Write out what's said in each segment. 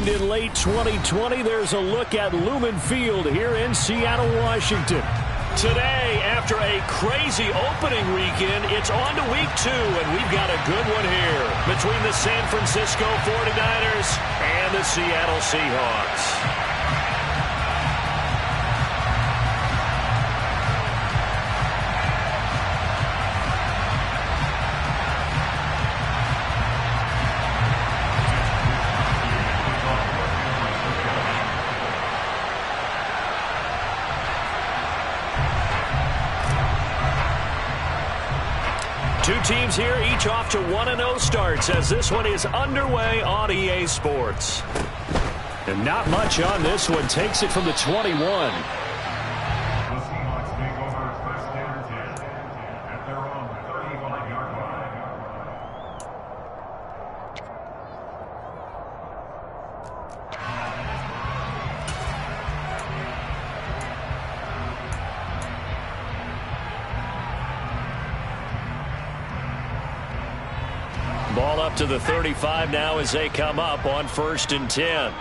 opened in late 2020. There's a look at Lumen Field here in Seattle, Washington. Today, after a crazy opening weekend, it's on to week 2, and we've got a good one here between the San Francisco 49ers and the Seattle Seahawks. Two teams here, each off to 1-0 starts as this one is underway on EA Sports. And not much on this one. Takes it from the 21. Ball up to the 35 now as they come up on 1st and 10.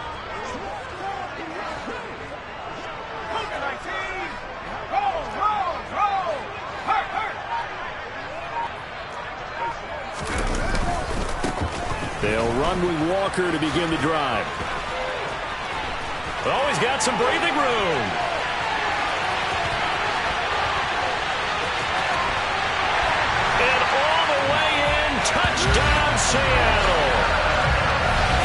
They'll run with Walker to begin the drive. Oh, he's got some breathing room. Touchdown, Seattle.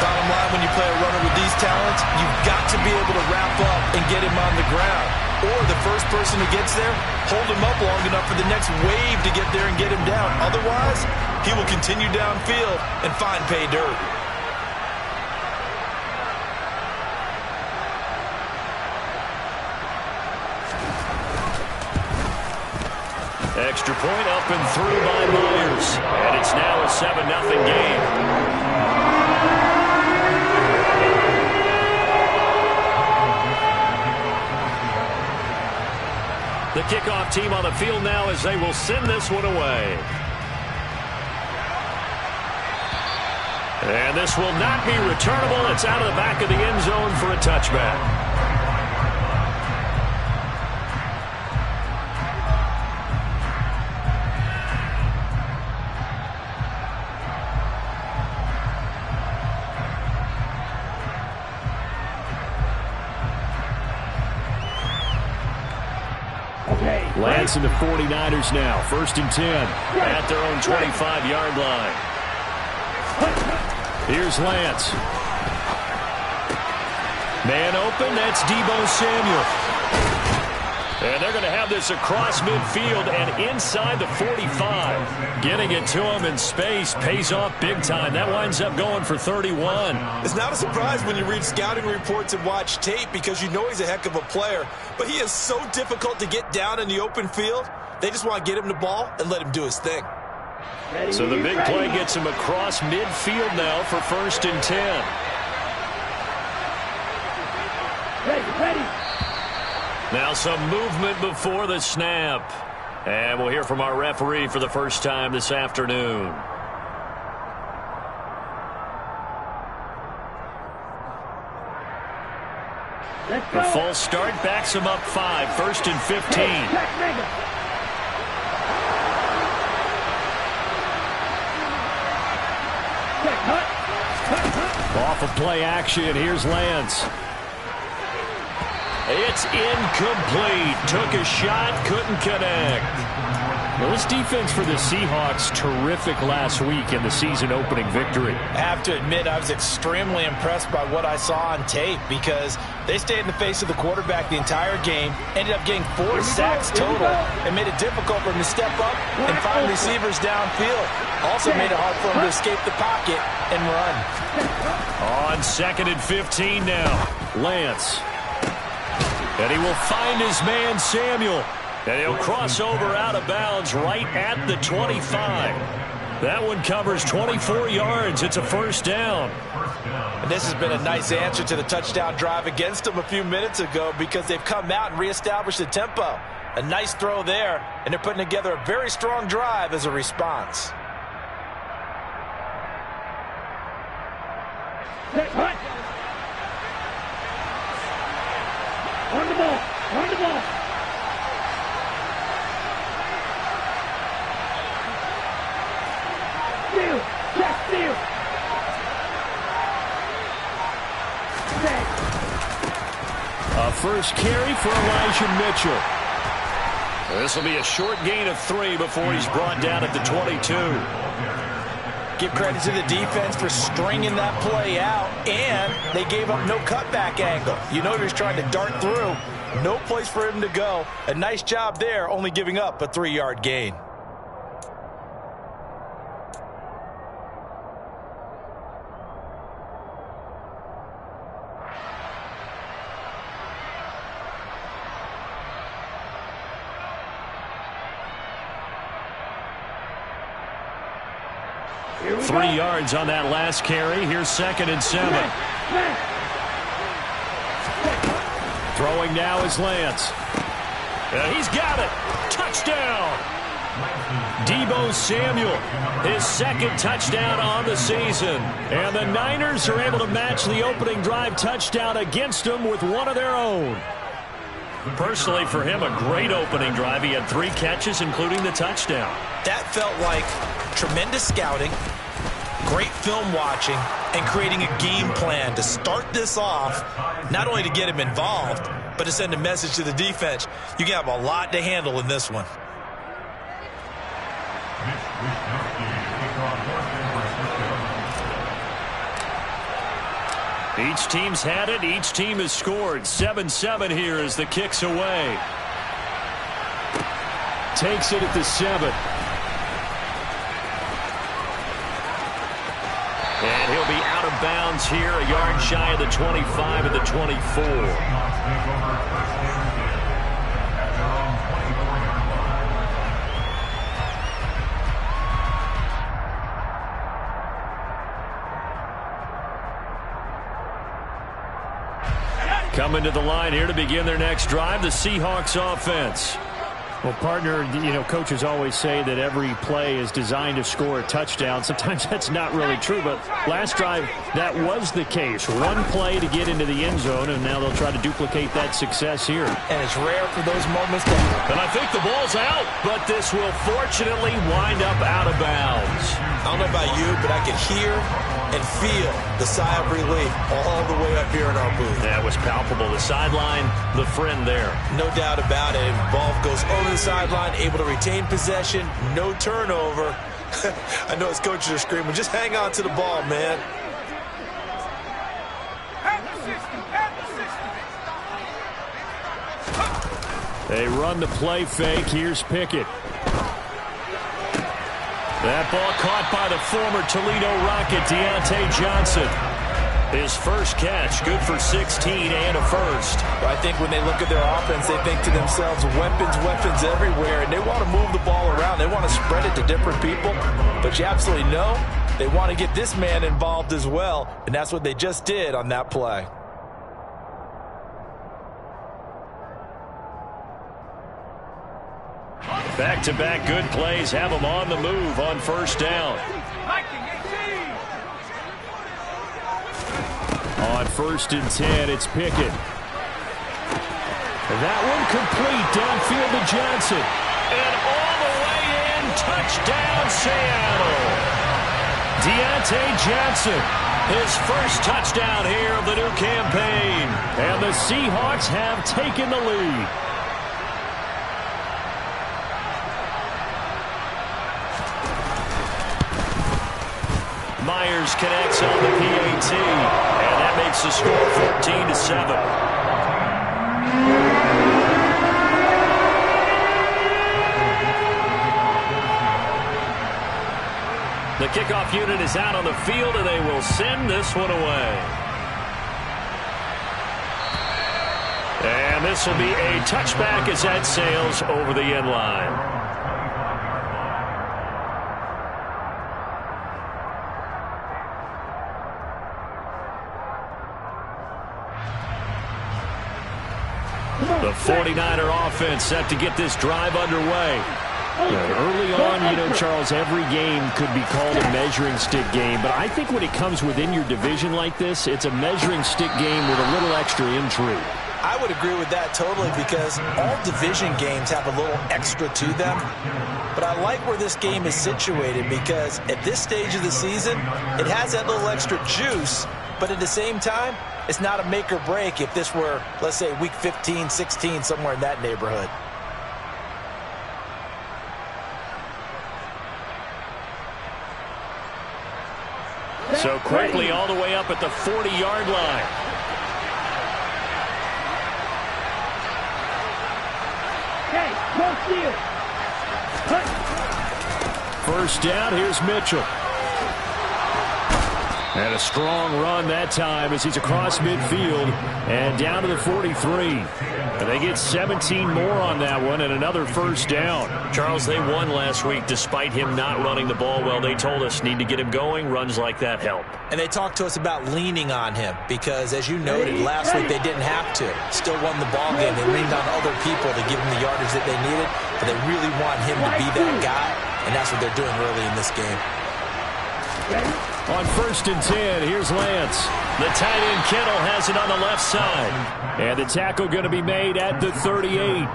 Bottom line, when you play a runner with these talents, you've got to be able to wrap up and get him on the ground. Or the first person who gets there, hold him up long enough for the next wave to get there and get him down. Otherwise, he will continue downfield and find pay dirt. Extra point up and through by Myers. And it's now a 7-0 game. The kickoff team on the field now as they will send this one away. And this will not be returnable. It's out of the back of the end zone for a touchback. Lance and the 49ers now. 1st and 10 at their own 25-yard line. Here's Lance. Man open. That's Deebo Samuel. And they're going to have this across midfield and inside the 45. Getting it to him in space pays off big time. That winds up going for 31. It's not a surprise when you read scouting reports and watch tape because you know he's a heck of a player. But he is so difficult to get down in the open field. They just want to get him the ball and let him do his thing. So the big play gets him across midfield now for 1st and 10. Ready. Now some movement before the snap. And we'll hear from our referee for the first time this afternoon. The false start backs him up 5. 1st and 15. Off of play action. Here's Lance. It's incomplete. Took a shot, couldn't connect. Well, this defense for the Seahawks, terrific last week in the season-opening victory. I have to admit, I was extremely impressed by what I saw on tape because they stayed in the face of the quarterback the entire game, ended up getting 4 sacks total, and made it difficult for him to step up and find receivers downfield. Also made it hard for him to escape the pocket and run. On 2nd and 15 now, Lance. And he will find his man, Samuel. And he'll cross over out of bounds right at the 25. That one covers 24 yards. It's a 1st down. And this has been a nice answer to the touchdown drive against them a few minutes ago because they've come out and reestablished the tempo. A nice throw there, and they're putting together a very strong drive as a response. first carry for Elijah Mitchell. This will be a short gain of 3 before he's brought down at the 22. Give credit to the defense for stringing that play out, and they gave up no cutback angle. You know he was trying to dart through. No place for him to go. A nice job there, only giving up a 3-yard gain. Here we 3 go. yards on that last carry. Here's 2nd and 7. Throwing now is Lance. He's got it. Touchdown. Deebo Samuel, his 2nd touchdown on the season. And the Niners are able to match the opening drive touchdown against them with one of their own. Personally, for him, a great opening drive. He had 3 catches, including the touchdown. That felt like tremendous scouting, great film watching, and creating a game plan to start this off, not only to get him involved, but to send a message to the defense. You can have a lot to handle in this one. Each team's had it. Each team has scored. 7-7 here as the kick's away. Takes it at the 7. And he'll be out of bounds here, a yard shy of the 25 of the 24. Coming to the line here to begin their next drive, the Seahawks offense. Well, partner, coaches always say that every play is designed to score a touchdown. Sometimes that's not really true, but last drive, that was the case. One play to get into the end zone, and now they'll try to duplicate that success here. And it's rare for those moments to... And I think the ball's out, but this will fortunately wind up out of bounds. I don't know about you, but I could hear and feel the sigh of relief all the way up here in our booth. That was palpable. The sideline, the friend there. No doubt about it. Ball goes over the sideline, able to retain possession, no turnover. I know his coaches are screaming, just hang on to the ball, man. They run the play fake. Here's Pickett. That ball caught by the former Toledo Rocket, Deontay Johnson. His first catch, good for 16 and a first. Well, I think when they look at their offense, they think to themselves, weapons everywhere, and they want to move the ball around. They want to spread it to different people, but you absolutely know they want to get this man involved as well, and that's what they just did on that play. Back-to-back good plays have them on the move on first down. On 1st and 10, it's Pickett. That one complete downfield to Johnson. And all the way in, touchdown Seattle. Deontay Johnson, his first touchdown here of the new campaign. And the Seahawks have taken the lead. Myers connects on the PAT, and that makes the score 14-7. The kickoff unit is out on the field, and they will send this one away. And this will be a touchback as that sails over the end line. The 49er offense set to get this drive underway. Early on, Charles, every game could be called a measuring stick game, but I think when it comes within your division like this, it's a measuring stick game with a little extra intrigue. I would agree with that totally because all division games have a little extra to them. But I like where this game is situated because at this stage of the season, it has that little extra juice, but at the same time, it's not a make or break if this were, let's say, week 15, 16, somewhere in that neighborhood. So quickly all the way up at the 40-yard line. Hey, no steal. First down, here's Mitchell. And a strong run that time as he's across midfield and down to the 43. And they get 17 more on that one and another first down. Charles, they won last week despite him not running the ball well. They told us need to get him going. Runs like that help. And they talked to us about leaning on him because, as you noted, last week they didn't have to. Still won the ball game. They leaned on other people to give him the yardage that they needed, but they really want him to be that guy, and that's what they're doing early in this game. On 1st and 10, here's Lance. The tight end Kittle has it on the left side. And the tackle going to be made at the 38.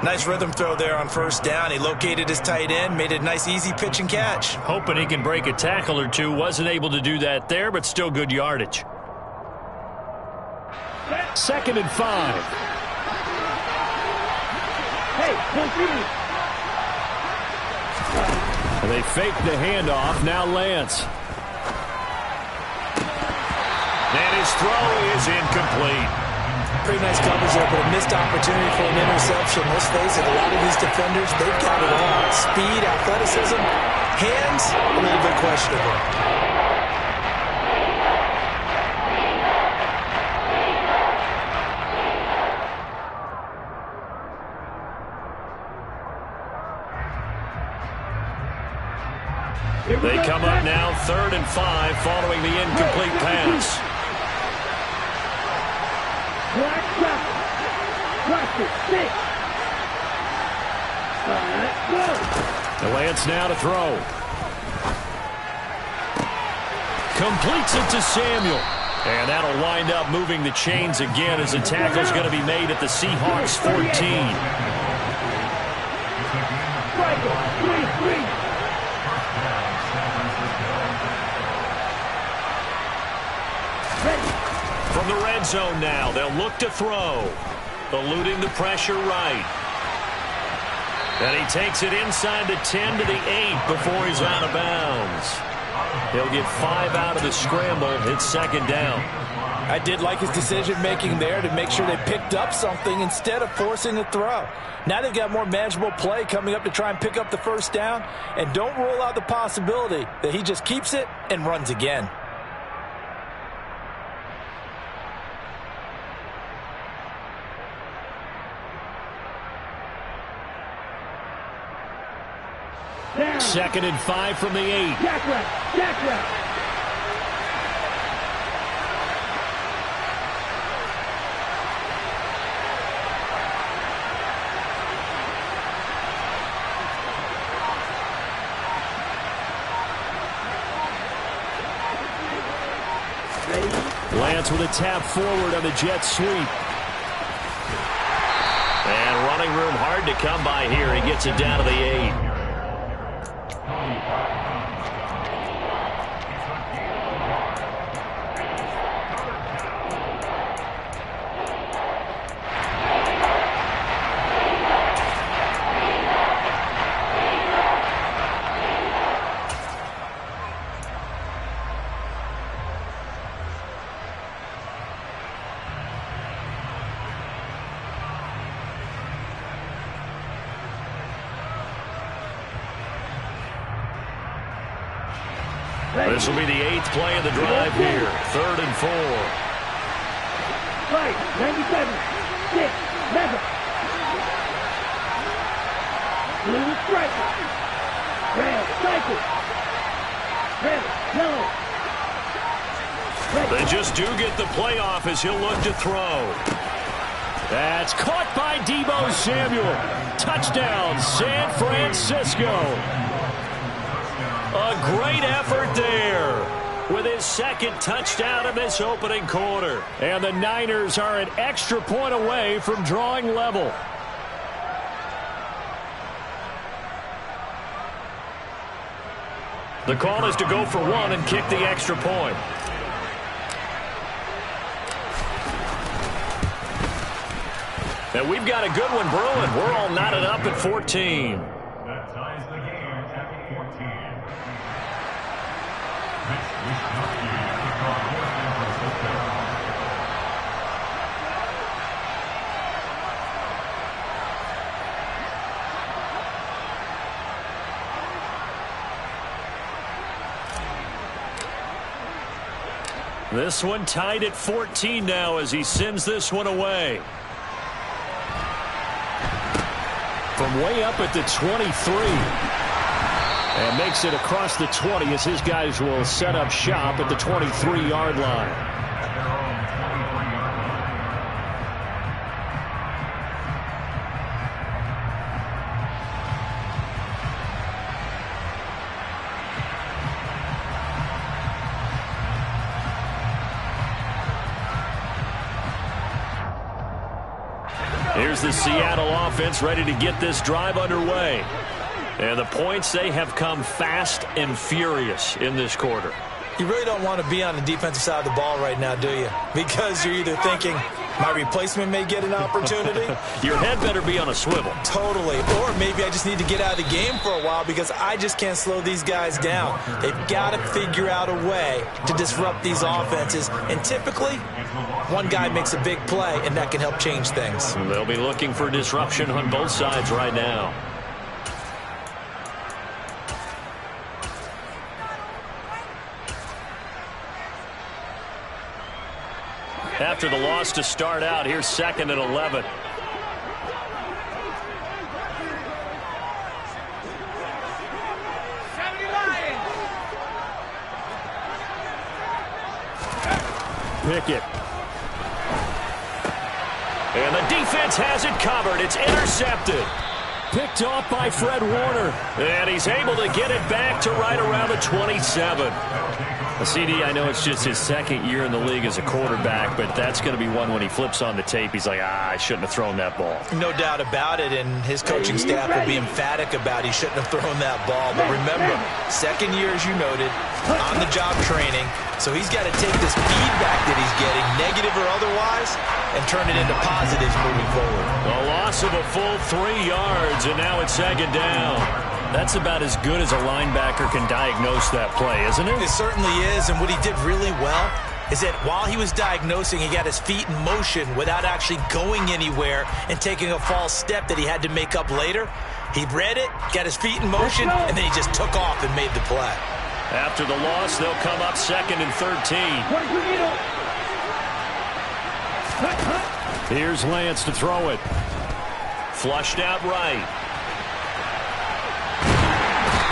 Nice rhythm throw there on first down. He located his tight end, made a nice easy pitch and catch. Hoping he can break a tackle or two. Wasn't able to do that there, but still good yardage. 2nd and 5. Hey, no steal. And they fake the handoff. Now Lance. And his throw is incomplete. Pretty nice coverage there, but a missed opportunity for an interception. Let's face it, a lot of these defenders, they've got it all. Speed, athleticism, hands, a little bit questionable. They come up now 3rd and 5 following the incomplete pass. Black shot. Watch it. 6. Go. The Lance now to throw. Completes it to Samuel. And that'll wind up moving the chains again as the tackle's going to be made at the Seahawks 14. Strike it. 3-3. From the red zone now, they'll look to throw. Eluding the pressure right. And he takes it inside the 10 to the 8 before he's out of bounds. He'll get 5 out of the scramble. It's 2nd down. I did like his decision-making there to make sure they picked up something instead of forcing a throw. Now they've got more manageable play coming up to try and pick up the first down. And don't rule out the possibility that he just keeps it and runs again. Down. 2nd and 5 from the 8. Jackrack. Jackrack. Lance with a tap forward on the jet sweep. And running room hard to come by here. He gets it down to the 8. This will be the 8th play of the drive here. 3rd and 4. Right. 97. 6. Never. Blue striker. Red cycle. Red. Yellow. They just do get the playoff as he'll look to throw. That's caught by Deebo Samuel. Touchdown, San Francisco. A great effort there. with his second touchdown of this opening quarter. And the Niners are an extra point away from drawing level. The call is to go for one and kick the extra point. And we've got a good one brewing. We're all knotted up at 14. That ties the game at 14. Next, we start the kickoff for San Francisco. This one tied at 14 now as he sends this one away. From way up at the 23. And makes it across the 20 as his guys will set up shop at the 23-yard line. Here's the Seattle offense ready to get this drive underway. And the points, they have come fast and furious in this quarter. You really don't want to be on the defensive side of the ball right now, do you? Because you're either thinking, my replacement may get an opportunity. Your head better be on a swivel. Totally. Or maybe I just need to get out of the game for a while because I just can't slow these guys down. They've got to figure out a way to disrupt these offenses. And typically, one guy makes a big play, and that can help change things. They'll be looking for disruption on both sides right now. After the loss to start out, here's 2nd and 11. Pickett. And the defense has it covered. It's intercepted. Picked off by Fred Warner. And he's able to get it back to right around the 27. CD, I know it's just his second year in the league as a quarterback, but that's going to be one when he flips on the tape. He's like, I shouldn't have thrown that ball. No doubt about it, and his coaching staff will be emphatic about he shouldn't have thrown that ball. But remember, second year, as you noted, on-the-job training, so he's got to take this feedback that he's getting, negative or otherwise, and turn it into positives moving forward. A loss of a full 3 yards, and now it's 2nd down. That's about as good as a linebacker can diagnose that play, isn't it? It certainly is, and what he did really well is that while he was diagnosing, he got his feet in motion without actually going anywhere and taking a false step that he had to make up later. He read it, got his feet in motion, and then he just took off and made the play. After the loss, they'll come up 2nd and 13. Here's Lance to throw it. Flushed out right.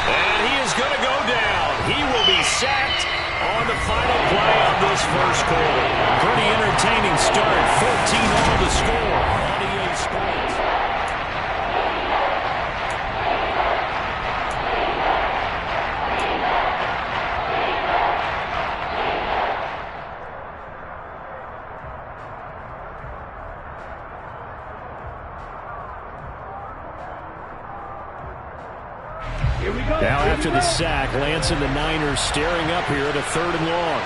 And he is going to go down. He will be sacked on the final play of this first quarter. Pretty entertaining start. 14 all to score on EA Sports. Now after the sack, Lance and the Niners staring up here at a 3rd and long.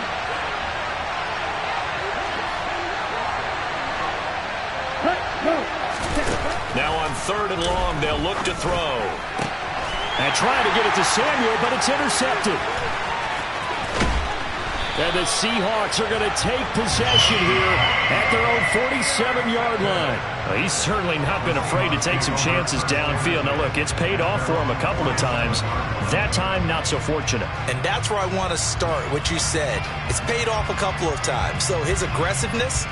Now on 3rd and long, they'll look to throw. And trying to get it to Samuel, but it's intercepted. And the Seahawks are going to take possession here at their own 47-yard line. Well, he's certainly not been afraid to take some chances downfield. Now, look, it's paid off for him a couple of times. That time, not so fortunate. And that's where I want to start, what you said. It's paid off a couple of times. So his aggressiveness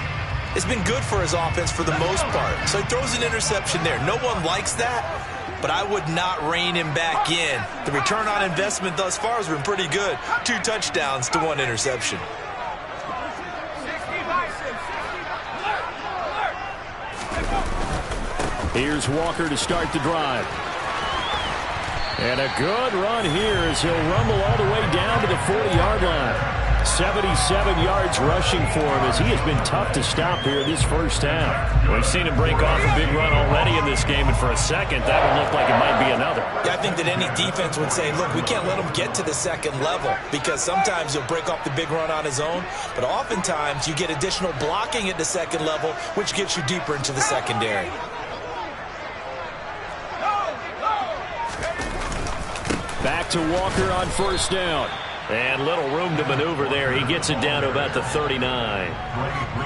has been good for his offense for the most part. So he throws an interception there. No one likes that, but I would not rein him back in. The return on investment thus far has been pretty good. 2 touchdowns to 1 interception. Here's Walker to start the drive. And a good run here as he'll rumble all the way down to the 40-yard line. 77 yards rushing for him as he has been tough to stop here this first half. We've seen him break off a big run already in this game, and for a second, that would look like it might be another. Yeah, I think that any defense would say, look, we can't let him get to the second level because sometimes he'll break off the big run on his own, but oftentimes you get additional blocking at the second level, which gets you deeper into the secondary. Back to Walker on first down. And little room to maneuver there. He gets it down to about the 39.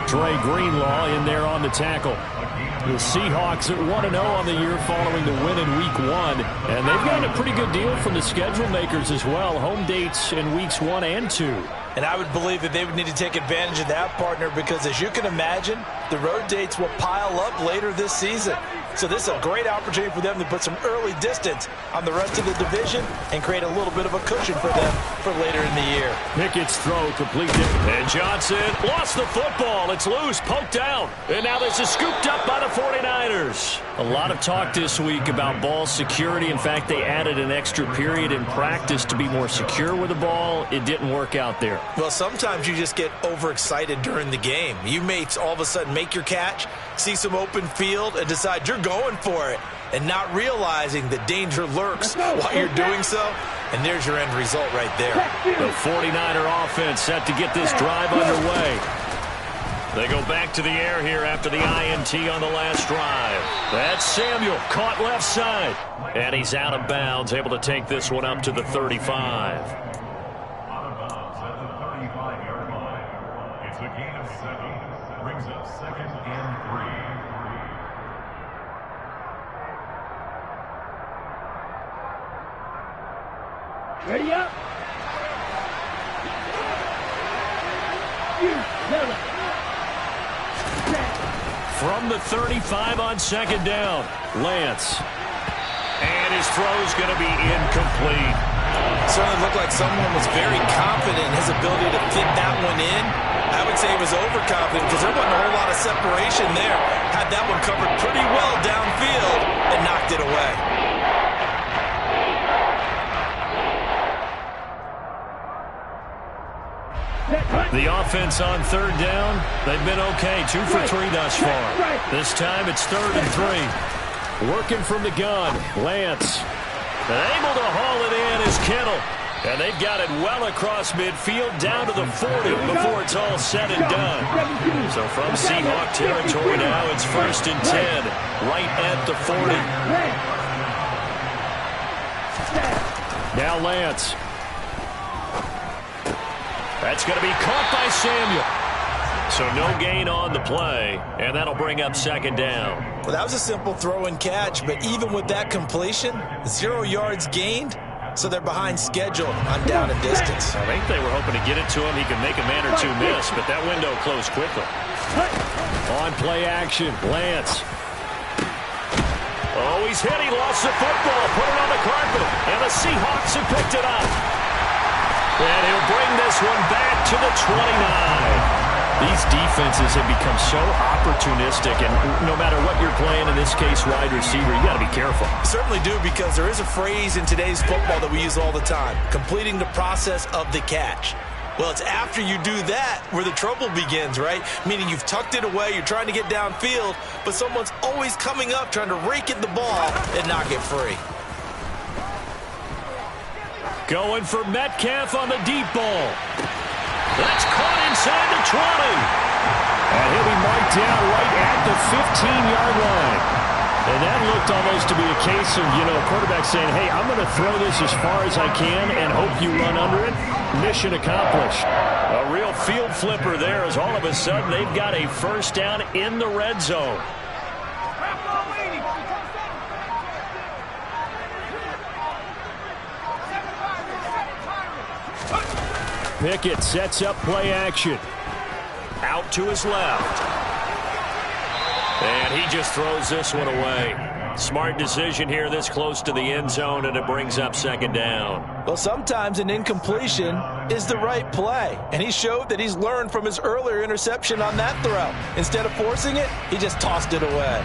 Dre Greenlaw in there on the tackle. The Seahawks at 1-0 on the year following the win in Week 1. And they've gotten a pretty good deal from the schedule makers as well. Home dates in Weeks 1 and 2. And I would believe that they would need to take advantage of that, partner, because as you can imagine, the road dates will pile up later this season. So this is a great opportunity for them to put some early distance on the rest of the division and create a little bit of a cushion for them for later in the year. Pickett's throw complete. And Johnson lost the football. It's loose, poked out. And now this is scooped up by the 49ers. A lot of talk this week about ball security. In fact, they added an extra period in practice to be more secure with the ball. It didn't work out there. Well, sometimes you just get overexcited during the game. You may all of a sudden make your catch, see some open field, and decide you're going for it, and not realizing the danger lurks while you're doing so. And there's your end result right there. The 49er offense set to get this drive underway. They go back to the air here after the INT on the last drive. That's Samuel, caught left side. And he's out of bounds, able to take this one up to the 35. Out of bounds at the 35-yard line. It's a gain of 7. Brings up 2nd and 3. Ready up. You tell it. From the 35 on second down, Lance. And his throw's going to be incomplete. Certainly looked like someone was very confident in his ability to fit that one in. I would say he was overconfident because there wasn't a whole lot of separation there. Had that one covered pretty well downfield and knocked it away. The offense on third down, they've been okay. 2 for 3 thus far. This time it's 3rd and 3. Working from the gun, Lance. And able to haul it in is Kittle. And they've got it well across midfield down to the 40 before it's all said and done. So from Seahawk territory now, it's 1st and 10, right at the 40. Now Lance. That's going to be caught by Samuel. So no gain on the play, and that'll bring up 2nd down. Well, that was a simple throw and catch, but even with that completion, 0 yards gained, so they're behind schedule on down and distance. I think they were hoping to get it to him. He could make a man or two miss, but that window closed quickly. On play action, Lance. Oh, he's hit. He lost the football. Put it on the carpet, and the Seahawks have picked it up. And he'll bring this one back to the 29. These defenses have become so opportunistic, and no matter what you're playing, in this case wide receiver, you got to be careful. Certainly do, because there is a phrase in today's football that we use all the time, completing the process of the catch. Well, it's after you do that where the trouble begins, right? Meaning you've tucked it away, you're trying to get downfield, but someone's always coming up trying to rake at the ball and knock it free. Going for Metcalf on the deep ball. That's caught inside the 20. And he'll be marked down right at the 15-yard line. And that looked almost to be a case of, quarterback saying, hey, I'm going to throw this as far as I can and hope you run under it. Mission accomplished. A real field flipper there as all of a sudden they've got a first down in the red zone. Pickett sets up play action. Out to his left. And he just throws this one away. Smart decision here this close to the end zone, and it brings up 2nd down. Well, sometimes an incompletion is the right play, and he showed that he's learned from his earlier interception on that throw. Instead of forcing it, he just tossed it away.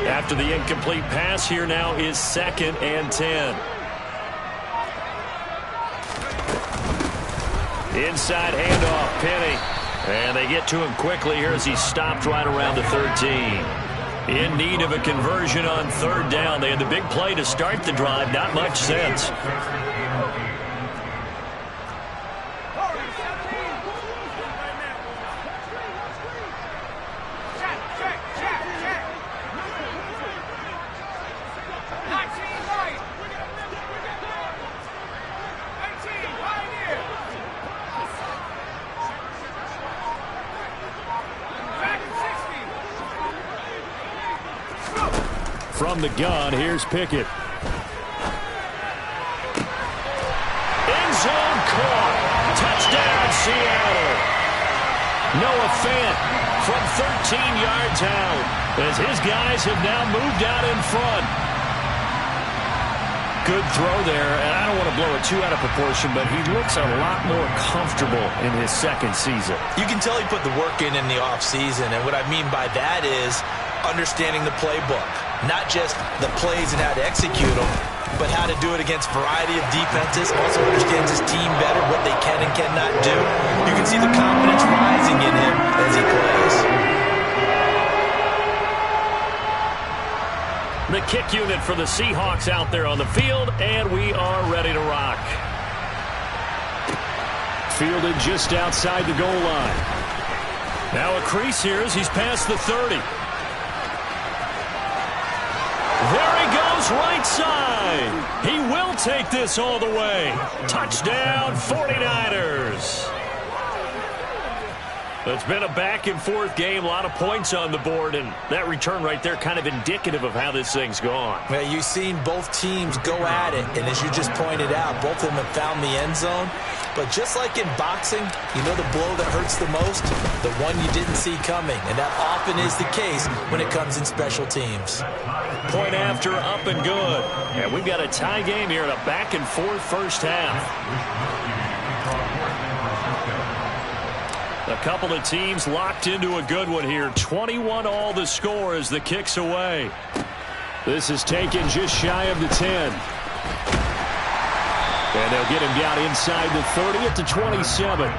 After the incomplete pass, here now is 2nd and 10. Inside handoff, Penny. And they get to him quickly here as he stopped right around the 13. In need of a conversion on 3rd down. They had the big play to start the drive. Not much sense. From the gun, here's Pickett. End zone caught. Touchdown, Seattle. Noah Fant from 13 yards out as his guys have now moved out in front. Good throw there, and I don't want to blow it too out of proportion, but he looks a lot more comfortable in his 2nd season. You can tell he put the work in the offseason, and what I mean by that is understanding the playbook. Not just the plays and how to execute them, but how to do it against a variety of defenses. Also understands his team better, what they can and cannot do. You can see the confidence rising in him as he plays. The kick unit for the Seahawks out there on the field, and we are ready to rock. Fielded just outside the goal line. Now a crease here as he's past the 30. There he goes right side. He will take this all the way. Touchdown, 49ers. It's been a back-and-forth game, a lot of points on the board, and that return right there kind of indicative of how this thing's gone. Well, you've seen both teams go at it, and as you just pointed out, both of them have found the end zone. But just like in boxing, you know the blow that hurts the most? The one you didn't see coming, and that often is the case when it comes in special teams. Point after, up and good. And we've got a tie game here in a back-and-forth first half. A couple of teams locked into a good one here. 21 all the score as the kick's away. This is taken just shy of the 10. And they'll get him down inside the 30 at the 27.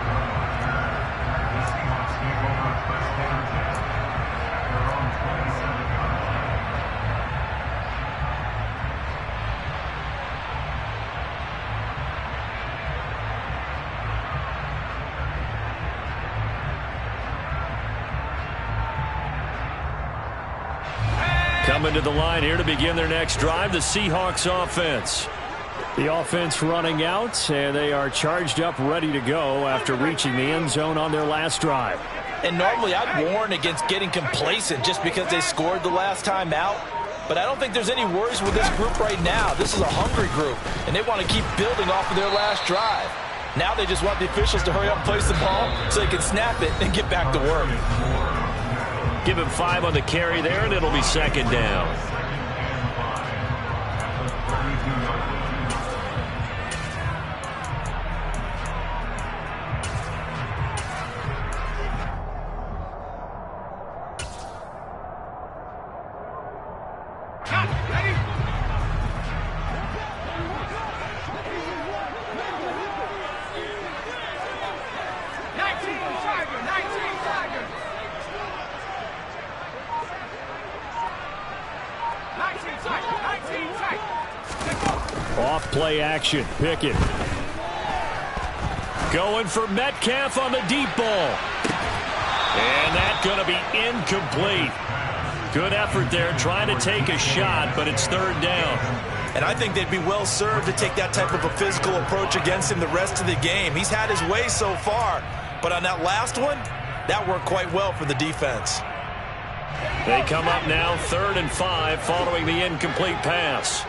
Coming to the line here to begin their next drive, the Seahawks offense. The offense running out, and they are charged up, ready to go after reaching the end zone on their last drive. And normally I'd warn against getting complacent just because they scored the last time out. But I don't think there's any worries with this group right now. This is a hungry group, and they want to keep building off of their last drive. Now they just want the officials to hurry up and place the ball so they can snap it and get back to work. Give him 5 on the carry there, and it'll be 2nd down. Off-play action, Pickett. Going for Metcalf on the deep ball. And that's going to be incomplete. Good effort there, trying to take a shot, but it's 3rd down. And I think they'd be well served to take that type of a physical approach against him the rest of the game. He's had his way so far, but on that last one, that worked quite well for the defense. They come up now 3rd and 5 following the incomplete pass.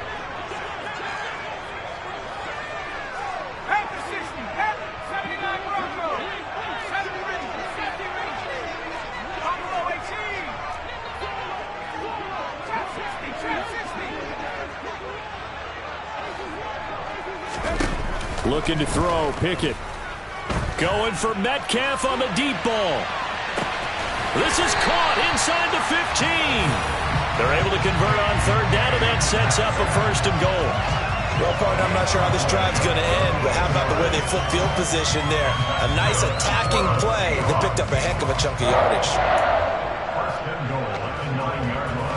Looking to throw, Pickett. Going for Metcalf on the deep ball. This is caught inside the 15. They're able to convert on third down, and that sets up a 1st and goal. Well, partner, I'm not sure how this drive's going to end, but how about the way they flip field position there? A nice attacking play that picked up a heck of a chunk of yardage. 1st and goal at the 9-yard line.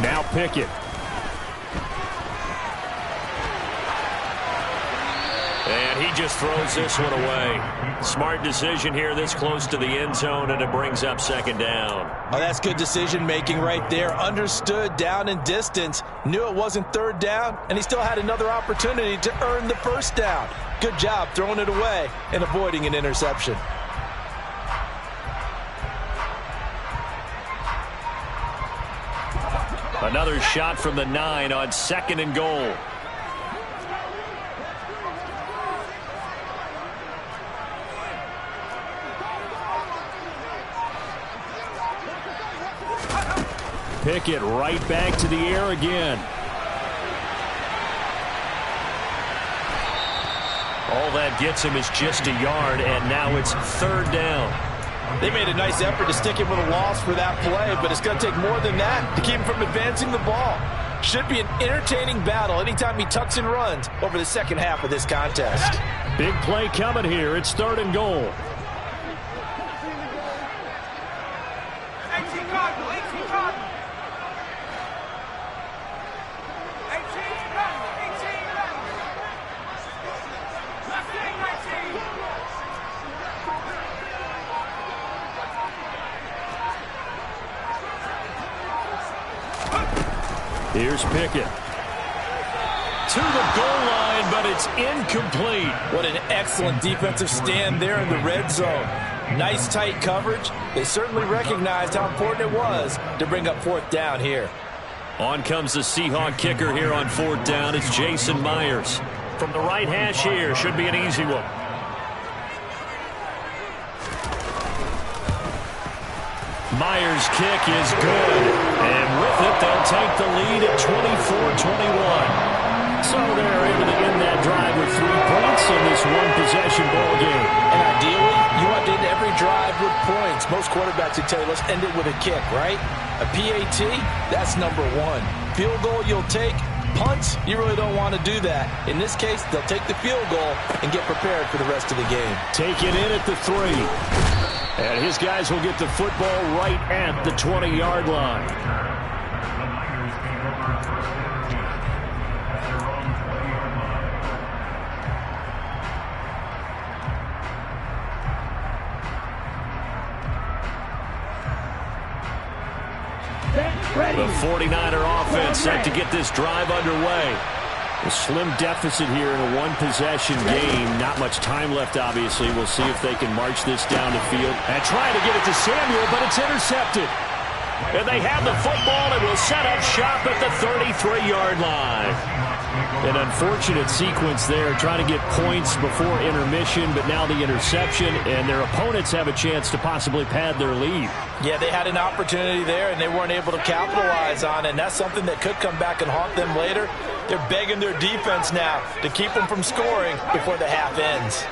Now Pickett. And he just throws this one away. Smart decision here this close to the end zone, and it brings up 2nd down. Oh, that's good decision-making right there. Understood down and distance. Knew it wasn't 3rd down, and he still had another opportunity to earn the 1st down. Good job throwing it away and avoiding an interception. Another shot from the 9 on 2nd and goal. Pickett right back to the air again. All that gets him is just a yard, and now it's 3rd down. They made a nice effort to stick him with a loss for that play, but it's going to take more than that to keep him from advancing the ball. Should be an entertaining battle anytime he tucks and runs over the 2nd half of this contest. Big play coming here. It's 3rd and goal. Here's Pickett. To the goal line, but it's incomplete. What an excellent defensive stand there in the red zone. Nice tight coverage. They certainly recognized how important it was to bring up 4th down here. On comes the Seahawk kicker here on 4th down. It's Jason Myers. From the right hash here, should be an easy one. Myers' kick is good. And with it, they'll take the lead at 24-21. So they're able to end that drive with 3 points in this one-possession ball game. And ideally, you want to end every drive with points. Most quarterbacks would tell you, let's end it with a kick, right? A PAT, that's number 1. Field goal you'll take. Punts, you really don't want to do that. In this case, they'll take the field goal and get prepared for the rest of the game. Taken in at the 3. And his guys will get the football right at the 20-yard line. The Niners take over 1st and 10 at their own 20-yard line. The 49er offense set to get this drive underway. A slim deficit here in a one-possession game. Not much time left, obviously. We'll see if they can march this down the field. And trying to get it to Samuel, but it's intercepted. And they have the football and will set up shop at the 33-yard line. An unfortunate sequence there, trying to get points before intermission, but now the interception, and their opponents have a chance to possibly pad their lead. Yeah, they had an opportunity there, and they weren't able to capitalize on it, and that's something that could come back and haunt them later. They're begging their defense now to keep them from scoring before the half ends.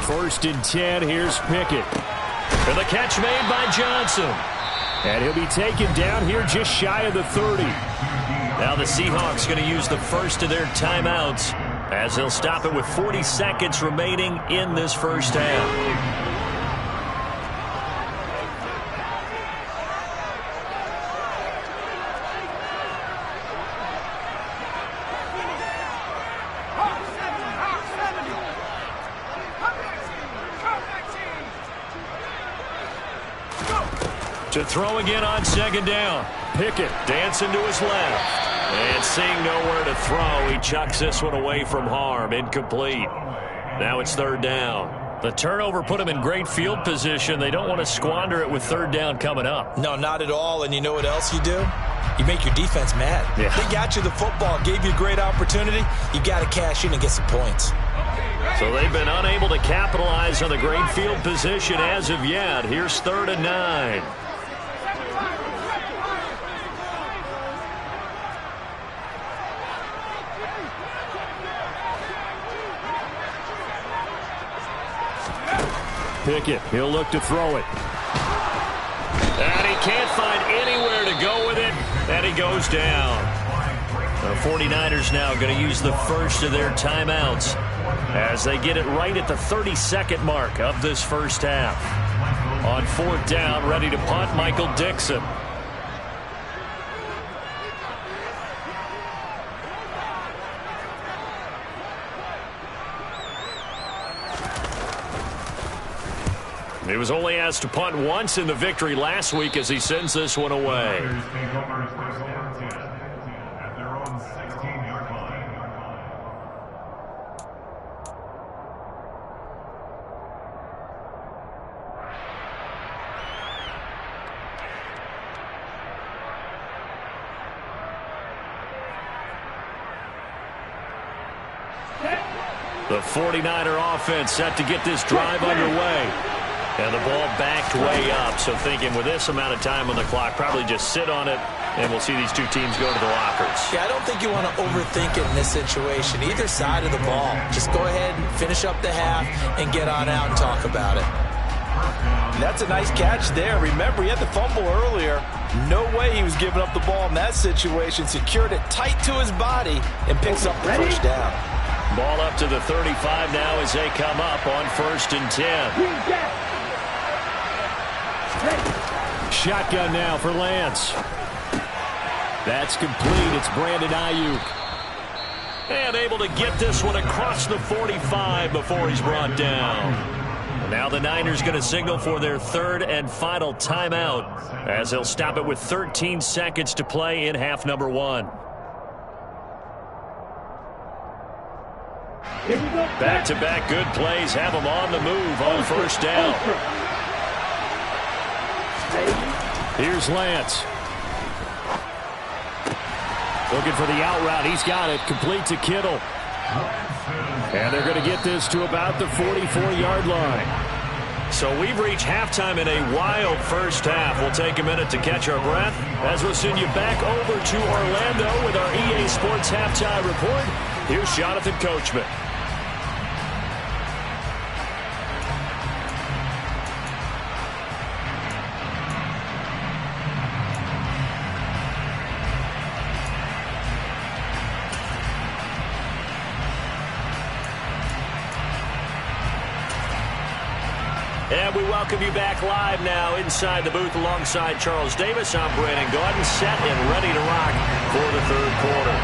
First and 10, here's Pickett. For the catch made by Johnson. And he'll be taken down here just shy of the 30. Now the Seahawks going to use the first of their timeouts as they'll stop it with 40 seconds remaining in this first half. To throw again on second down. Pickett dancing to his left. And seeing nowhere to throw, he chucks this one away from harm. Incomplete. Now it's third down. The turnover put them in great field position. They don't want to squander it with third down coming up. No, not at all. And you know what else you do? You make your defense mad. Yeah. They got you the football, gave you a great opportunity. You got to cash in and get some points. So they've been unable to capitalize on the great field position as of yet. Here's 3rd and 9. Pickett, he'll look to throw it. And he can't find anywhere to go with it, and he goes down. The 49ers now going to use the first of their timeouts as they get it right at the 32nd mark of this first half. On 4th down, ready to punt, Michael Dixon. He was only asked to punt once in the victory last week as he sends this one away. The 49er offense set to get this drive underway. And the ball backed way up, so thinking with this amount of time on the clock, probably just sit on it, and we'll see these two teams go to the lockers. Yeah, I don't think you want to overthink it in this situation. Either side of the ball. Just go ahead and finish up the half and get on out and talk about it. That's a nice catch there. Remember, he had the fumble earlier. No way he was giving up the ball in that situation. Secured it tight to his body and picks up the first down. Ball up to the 35 now as they come up on 1st and 10. Shotgun now for Lance. That's complete. It's Brandon Ayuk. And able to get this one across the 45 before he's brought down. And now the Niners going to signal for their 3rd and final timeout as they'll stop it with 13 seconds to play in half number 1. Back-to-back good plays have them on the move on 1st down. Here's Lance. Looking for the out route. He's got it. Complete to Kittle. And they're going to get this to about the 44-yard line. So we've reached halftime in a wild first half. We'll take a minute to catch our breath as we'll send you back over to Orlando with our EA Sports Halftime Report. Here's Jonathan Coachman. And we welcome you back live now inside the booth alongside Charles Davis. I'm Brandon Gaudin, set and ready to rock for the 3rd quarter.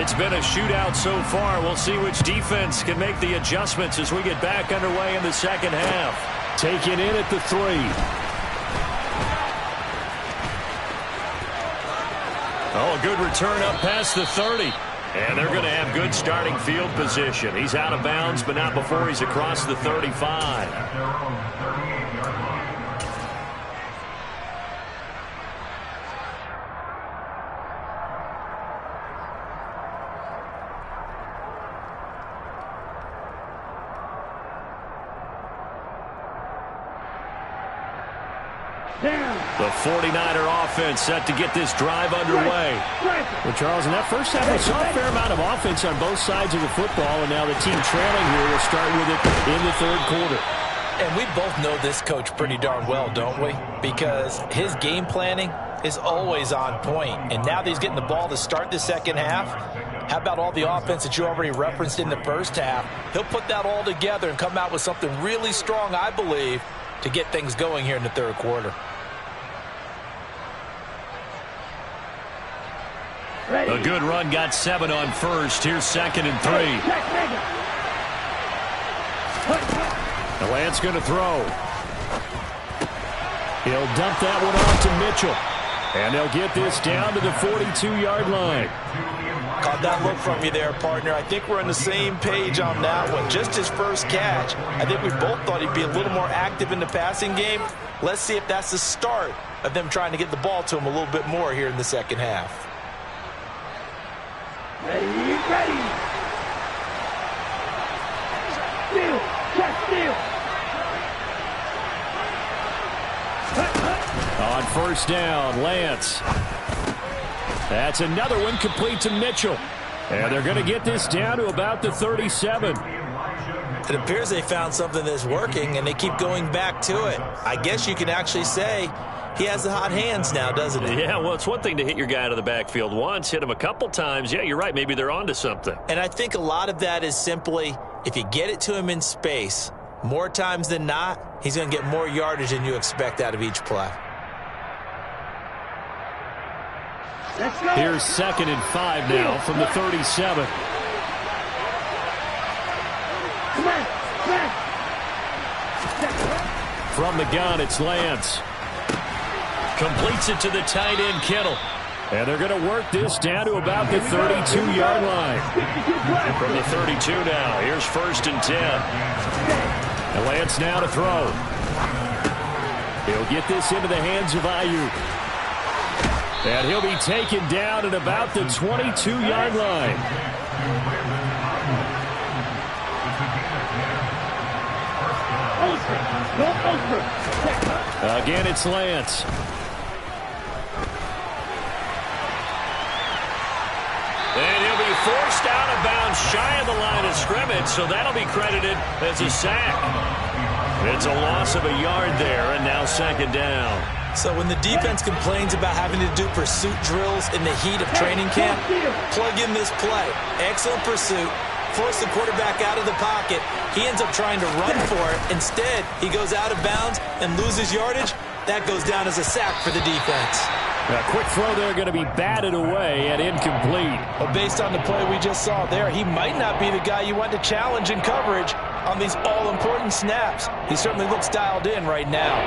It's been a shootout so far. We'll see which defense can make the adjustments as we get back underway in the second half. Taken in at the 3. Oh, a good return up past the 30. And they're going to have good starting field position. He's out of bounds, but not before he's across the 35. The 49er offense set to get this drive underway. Well, Charles, in that first half, we saw a fair amount of offense on both sides of the football, and now the team trailing here will start with it in the 3rd quarter. And we both know this coach pretty darn well, don't we? Because his game planning is always on point. And now that he's getting the ball to start the second half, how about all the offense that you already referenced in the first half? He'll put that all together and come out with something really strong, I believe, to get things going here in the 3rd quarter. A good run got 7 on 1st. Here's 2nd and 3. The Lance going to throw. He'll dump that one off to Mitchell. And they'll get this down to the 42-yard line. Caught that look from you there, partner. I think we're on the same page on that one. Just his first catch. I think we both thought he'd be a little more active in the passing game. Let's see if that's the start of them trying to get the ball to him a little bit more here in the second half. Ready, ready. Steal, check, steal. On first down, Lance. That's another one complete to Mitchell. And they're going to get this down to about the 37. It appears they found something that's working, and they keep going back to it. I guess you can actually say he has the hot hands now, doesn't he? Yeah, well, it's one thing to hit your guy out of the backfield once, hit him a couple times. Yeah, you're right. Maybe they're onto something. And I think a lot of that is simply if you get it to him in space, more times than not, he's going to get more yardage than you expect out of each play. Let's go. Here's 2nd and 5 now from the 37. From the gun, it's Lance. Completes it to the tight end, Kittle. And they're going to work this down to about the 32-yard line. From the 32 now, here's 1st and 10. And Lance now to throw. He'll get this into the hands of Ayuk. And he'll be taken down at about the 22-yard line. Again, it's Lance. And he'll be forced out of bounds shy of the line of scrimmage, so that'll be credited as a sack. It's a loss of a yard there, and now 2nd down. So when the defense complains about having to do pursuit drills in the heat of training camp, plug in this play. Excellent pursuit. Force the quarterback out of the pocket. He ends up trying to run for it. Instead, he goes out of bounds and loses yardage. That goes down as a sack for the defense. A quick throw there going to be batted away and incomplete. Well, based on the play we just saw there, he might not be the guy you want to challenge in coverage on these all-important snaps. He certainly looks dialed in right now.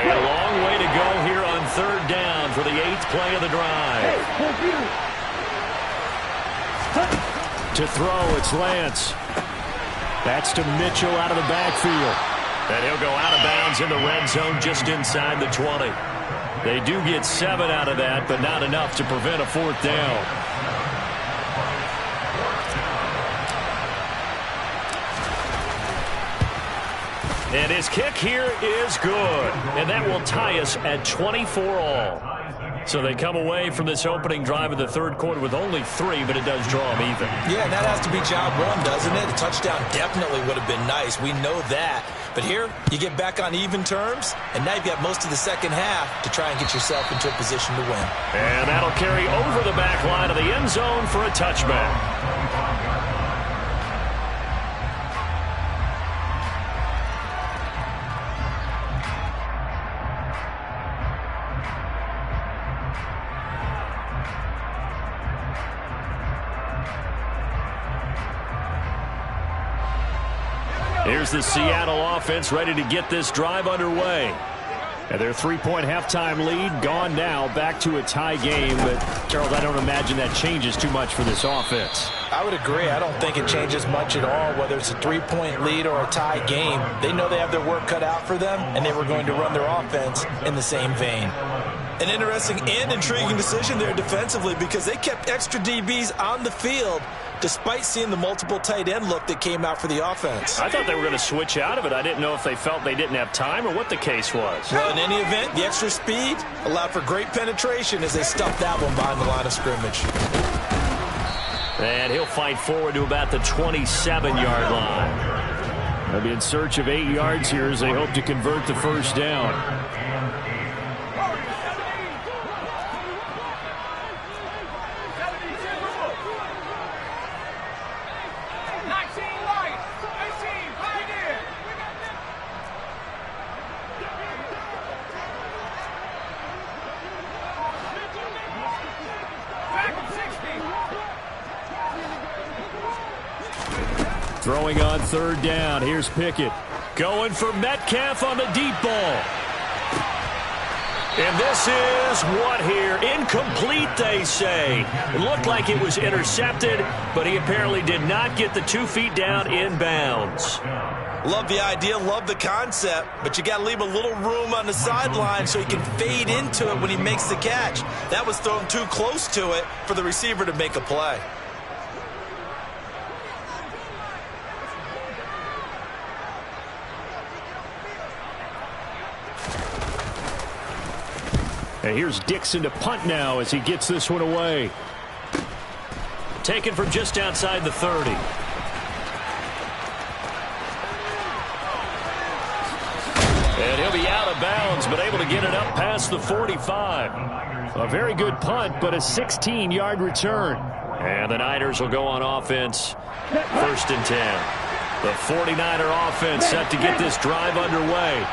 A long way to go here on 3rd down for the 8th play of the drive. To throw, it's Lance. That's to Mitchell out of the backfield. And he'll go out of bounds in the red zone just inside the 20. They do get 7 out of that, but not enough to prevent a 4th down. And his kick here is good. And that will tie us at 24 all. So they come away from this opening drive of the 3rd quarter with only 3, but it does draw them even. Yeah, and that has to be job one, doesn't it? A touchdown definitely would have been nice. We know that. But here, you get back on even terms, and now you've got most of the second half to try and get yourself into a position to win. And that'll carry over the back line of the end zone for a touchback. Here's the Seattle offense ready to get this drive underway. And their 3-point halftime lead gone now, back to a tie game. But, Charles, I don't imagine that changes too much for this offense. I would agree. I don't think it changes much at all, whether it's a 3-point lead or a tie game. They know they have their work cut out for them, and they were going to run their offense in the same vein. An interesting and intriguing decision there defensively because they kept extra DBs on the field despite seeing the multiple tight end look that came out for the offense. I thought they were going to switch out of it. I didn't know if they felt they didn't have time or what the case was. Well, in any event, the extra speed allowed for great penetration as they stuffed that one behind the line of scrimmage. And he'll fight forward to about the 27-yard line. They'll be in search of 8 yards here as they hope to convert the first down. Throwing on 3rd down. Here's Pickett. Going for Metcalf on the deep ball. And this is what here? Incomplete, they say. It looked like it was intercepted, but he apparently did not get the 2 feet down in bounds. Love the idea, love the concept, but you got to leave a little room on the sideline so he can fade into it when he makes the catch. That was thrown too close to it for the receiver to make a play. And here's Dixon to punt now as he gets this one away. Taken from just outside the 30. And he'll be out of bounds, but able to get it up past the 45. A very good punt, but a 16-yard return. And the Niners will go on offense, 1st and 10. The 49er offense set to get this drive underway.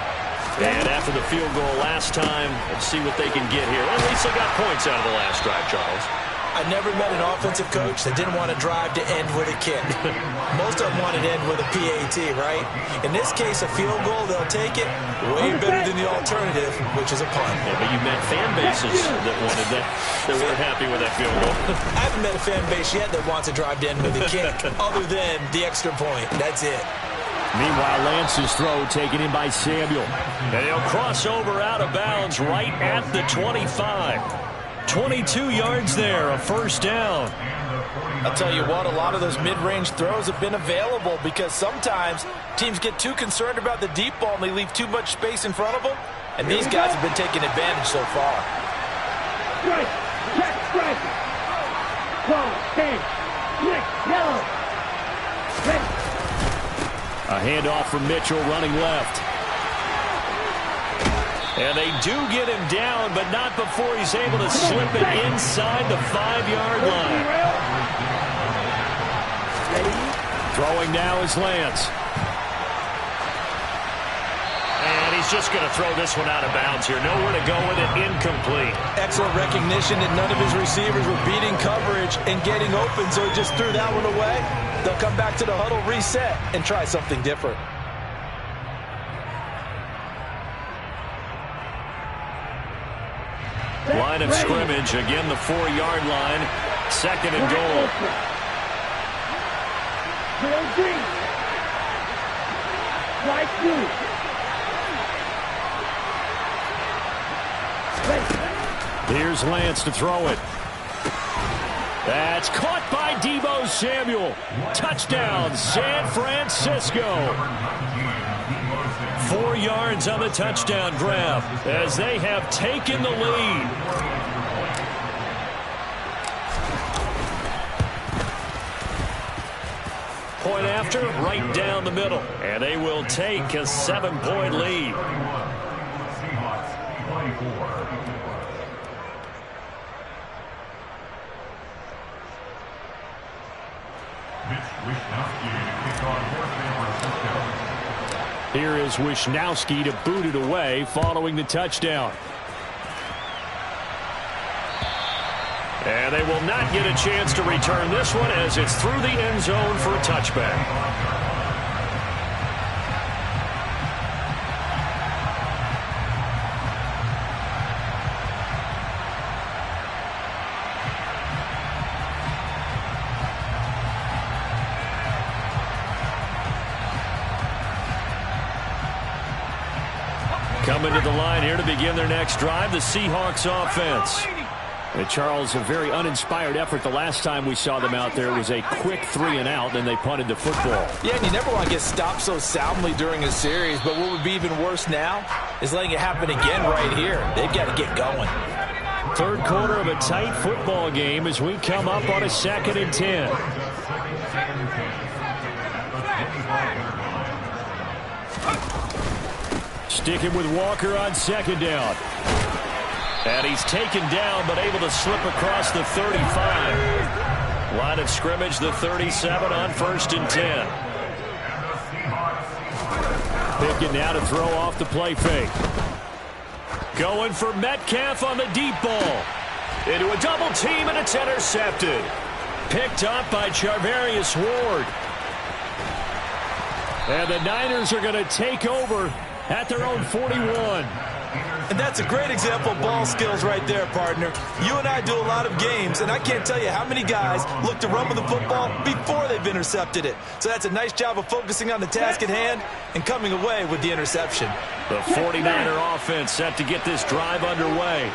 And after the field goal last time, let's see what they can get here. At least they got points out of the last drive, Charles. I never met an offensive coach that didn't want to drive to end with a kick. Most of them wanted to end with a PAT, right? In this case, a field goal, they'll take it. Way better than the alternative, which is a punt. Yeah, but you met fan bases that wanted that, that weren't happy with that field goal. I haven't met a fan base yet that wants to drive to end with a kick, other than the extra point. That's it. Meanwhile, Lance's throw taken in by Samuel. And he'll cross over out of bounds right at the 25. 22 yards there, a 1st down. I'll tell you what, a lot of those mid-range throws have been available because sometimes teams get too concerned about the deep ball and they leave too much space in front of them. And these guys have been taking advantage so far. Strike, check, strike. Call, stand, click, yellow. Ready. A handoff from Mitchell running left. And they do get him down, but not before he's able to slip it inside the 5-yard line. Throwing now is Lance. And he's just going to throw this one out of bounds here. Nowhere to go with it, incomplete. Excellent recognition that none of his receivers were beating coverage and getting open, so he just threw that one away. They'll come back to the huddle, reset, and try something different. Line of scrimmage, again the 4-yard line. 2nd and goal. Strike 2. Here's Lance to throw it. That's caught by Deebo Samuel. Touchdown, San Francisco. 4 yards on the touchdown grab as they have taken the lead. Point after, right down the middle. And they will take a 7-point lead. Seahawks 24. Here is Wisnowski to boot it away following the touchdown. And they will not get a chance to return this one as it's through the end zone for a touchback. Coming to the line here to begin their next drive, the Seahawks offense. And Charles, a very uninspired effort. The last time we saw them out there was a quick 3-and-out, and they punted the football. Yeah, and you never want to get stopped so soundly during a series, but what would be even worse now is letting it happen again right here. They've got to get going. 3rd quarter of a tight football game as we come up on a 2nd and 10. Sticking with Walker on 2nd down. And he's taken down, but able to slip across the 35. Line of scrimmage, the 37 on 1st and 10. Picking now to throw off the play fake. Going for Metcalf on the deep ball. Into a double team, and it's intercepted. Picked up by Charvarius Ward. And the Niners are going to take over at their own 41. And that's a great example of ball skills right there, partner. You and I do a lot of games, and I can't tell you how many guys look to run with the football before they've intercepted it. So that's a nice job of focusing on the task at hand and coming away with the interception. The 49er offense set to get this drive underway.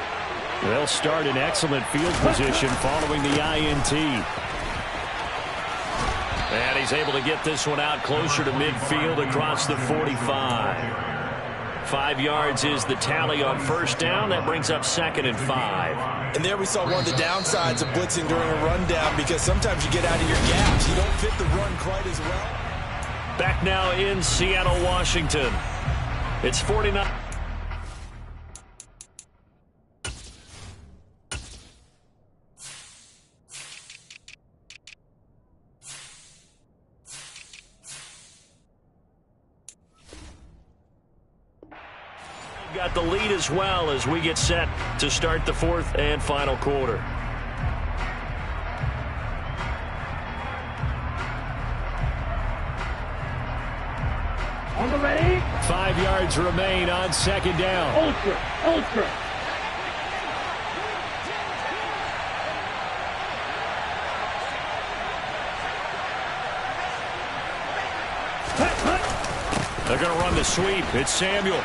They'll start in excellent field position following the INT. And he's able to get this one out closer to midfield across the 45. 5 yards is the tally on first down. That brings up 2nd and 5. And there we saw one of the downsides of blitzing during a rundown, because sometimes you get out of your gaps. You don't fit the run quite as well. Back now in Seattle, Washington. It's 49. Got the lead as well as we get set to start the fourth and final quarter. On the ready. 5 yards remain on 2nd down. Ultra. They're going to run the sweep. It's Samuel.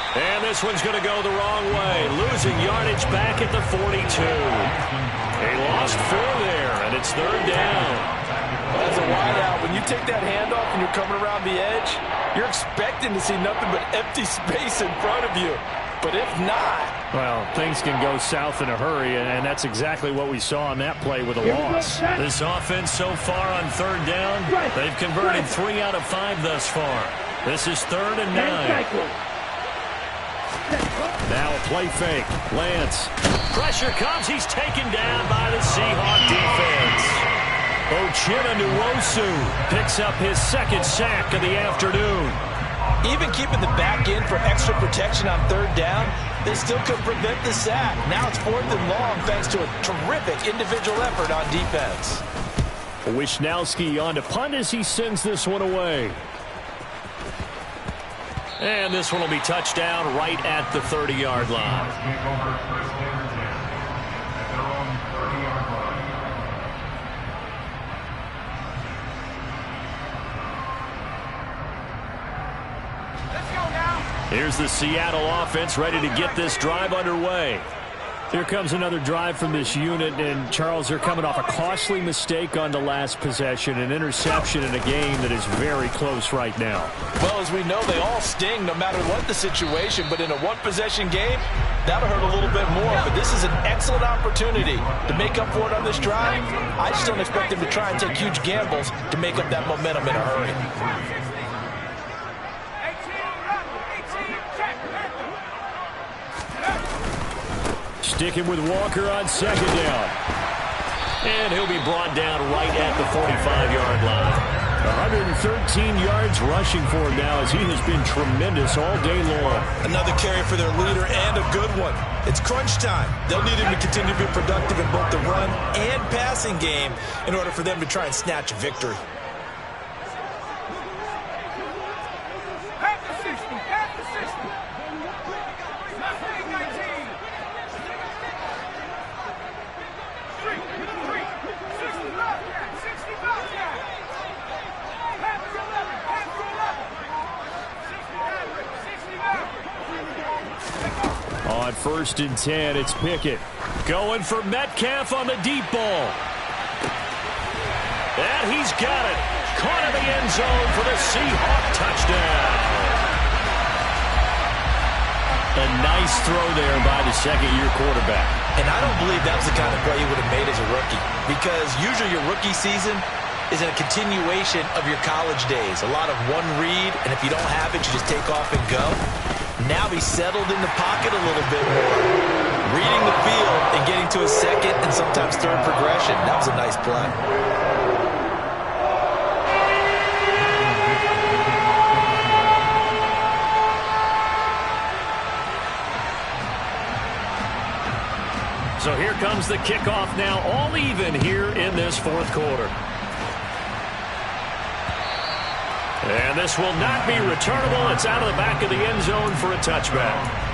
And this one's going to go the wrong way. Losing yardage back at the 42. They lost 4 there, and it's 3rd down. Well, as a wideout, when you take that handoff and you're coming around the edge, you're expecting to see nothing but empty space in front of you. But if not... Well, things can go south in a hurry, and that's exactly what we saw on that play with a loss. This offense so far on 3rd down, they've converted 3 out of 5 thus far. This is 3rd and 9. Now a play fake. Lance. Pressure comes. He's taken down by the Seahawk defense. Uchenna Nwosu picks up his 2nd sack of the afternoon. Even keeping the back end for extra protection on 3rd down, they still couldn't prevent the sack. Now it's 4th and long thanks to a terrific individual effort on defense. Wisnowski on to punt as he sends this one away. And this one will be touchdown right at the 30-yard line. Here's the Seattle offense ready to get this drive underway. Here comes another drive from this unit, and Charles, they're coming off a costly mistake on the last possession, an interception in a game that is very close right now. Well, as we know, they all sting no matter what the situation, but in a one-possession game, that'll hurt a little bit more. But this is an excellent opportunity to make up for it on this drive. I just don't expect them to try and take huge gambles to make up that momentum in a hurry. Sticking with Walker on 2nd down. And he'll be brought down right at the 45-yard line. 113 yards rushing for him now as he has been tremendous all day long. Another carry for their leader and a good one. It's crunch time. They'll need him to continue to be productive in both the run and passing game in order for them to try and snatch a victory. On 1st and 10, it's Pickett. Going for Metcalf on the deep ball. And he's got it. Caught in the end zone for the Seahawk touchdown. A nice throw there by the 2nd-year quarterback. And I don't believe that was the kind of play he would have made as a rookie, because usually your rookie season is a continuation of your college days. A lot of one read, and if you don't have it, you just take off and go. Now he's settled in the pocket a little bit more, reading the field and getting to his 2nd and sometimes 3rd progression. That was a nice play. So here comes the kickoff now, all even here in this 4th quarter. And this will not be returnable. It's out of the back of the end zone for a touchback.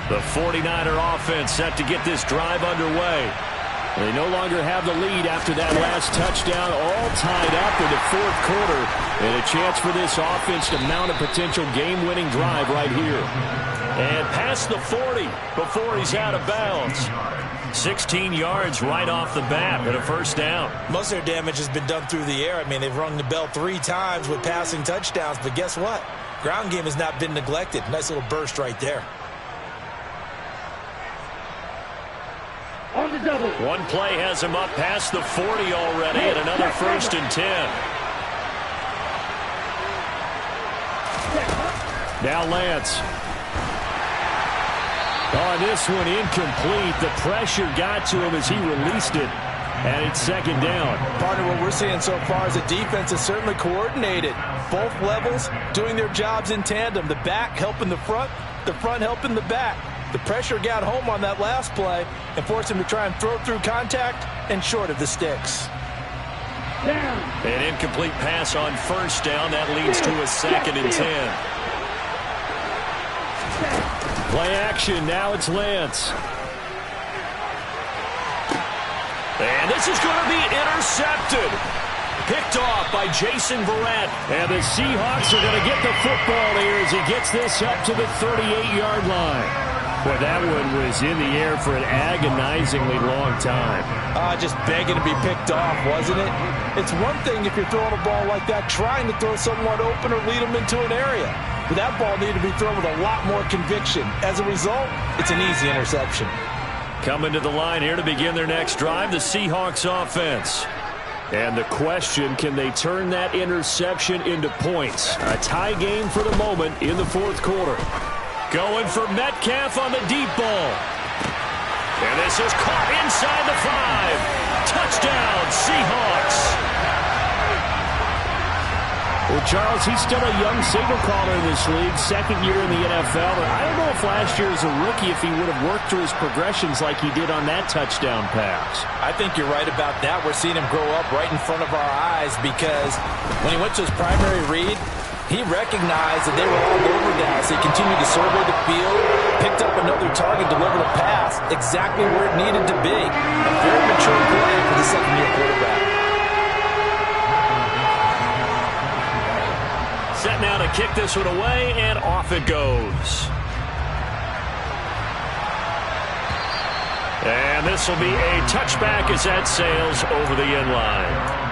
The 49er offense set to get this drive underway. They no longer have the lead after that last touchdown, all tied up in the fourth quarter, and a chance for this offense to mount a potential game-winning drive right here. And past the 40 before he's out of bounds. 16 yards right off the bat and a first down. Most of their damage has been done through the air. I mean, they've rung the bell 3 times with passing touchdowns, but guess what? Ground game has not been neglected. Nice little burst right there. On the double. One play has him up past the 40 already, and another first and 10. Now Lance. On this one, incomplete. The pressure got to him as he released it, and it's second down. Partner, what we're seeing so far is the defense is certainly coordinated. Both levels doing their jobs in tandem. The back helping the front helping the back. The pressure got home on that last play and forced him to try and throw through contact and short of the sticks. Down. An incomplete pass on first down. That leads to a second and 10. Play action. Now it's Lance. And this is going to be intercepted. Picked off by Jason Verrett. And the Seahawks are going to get the football here as he gets this up to the 38-yard line. Boy, that one was in the air for an agonizingly long time. Just begging to be picked off, wasn't it? It's one thing if you're throwing a ball like that, trying to throw someone open or lead them into an area. But that ball needed to be thrown with a lot more conviction. As a result, it's an easy interception. Coming to the line here to begin their next drive, the Seahawks offense. And the question, can they turn that interception into points? A tie game for the moment in the fourth quarter. Going for Metcalf on the deep ball. And this is caught inside the 5. Touchdown, Seahawks. Well, Charles, he's still a young signal caller in this league, second year in the NFL. But I don't know if last year as a rookie, if he would have worked through his progressions like he did on that touchdown pass. I think you're right about that. We're seeing him grow up right in front of our eyes because when he went to his primary read, he recognized that they were all over Dallas. He continued to survey the field, picked up another target, delivered a pass exactly where it needed to be. A very mature play for the second-year quarterback. Set now to kick this one away, and off it goes. And this will be a touchback as that sails over the end line.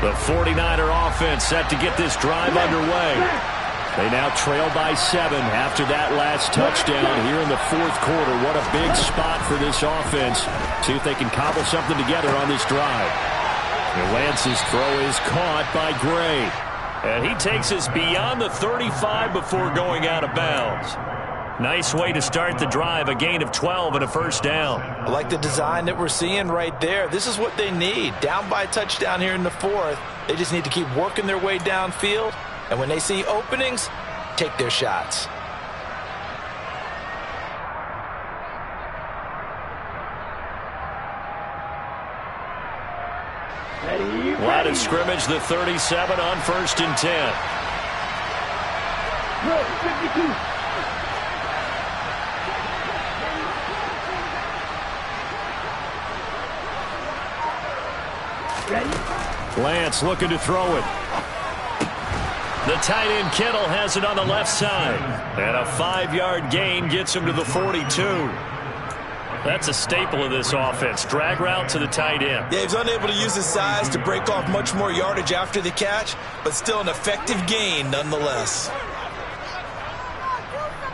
The 49er offense set to get this drive underway. They now trail by 7 after that last touchdown here in the fourth quarter. What a big spot for this offense. See if they can cobble something together on this drive. And Lance's throw is caught by Gray. And he takes us beyond the 35 before going out of bounds. Nice way to start the drive, a gain of 12 and a first down. I like the design that we're seeing right there. This is what they need. Down by a touchdown here in the fourth. They just need to keep working their way downfield. And when they see openings, take their shots. Line of scrimmage, the 37 on first and 10. 52. Lance looking to throw it. The tight end Kittle has it on the left side. And a 5-yard gain gets him to the 42. That's a staple of this offense. Drag route to the tight end. Yeah, he's unable to use his size to break off much more yardage after the catch, but still an effective gain nonetheless.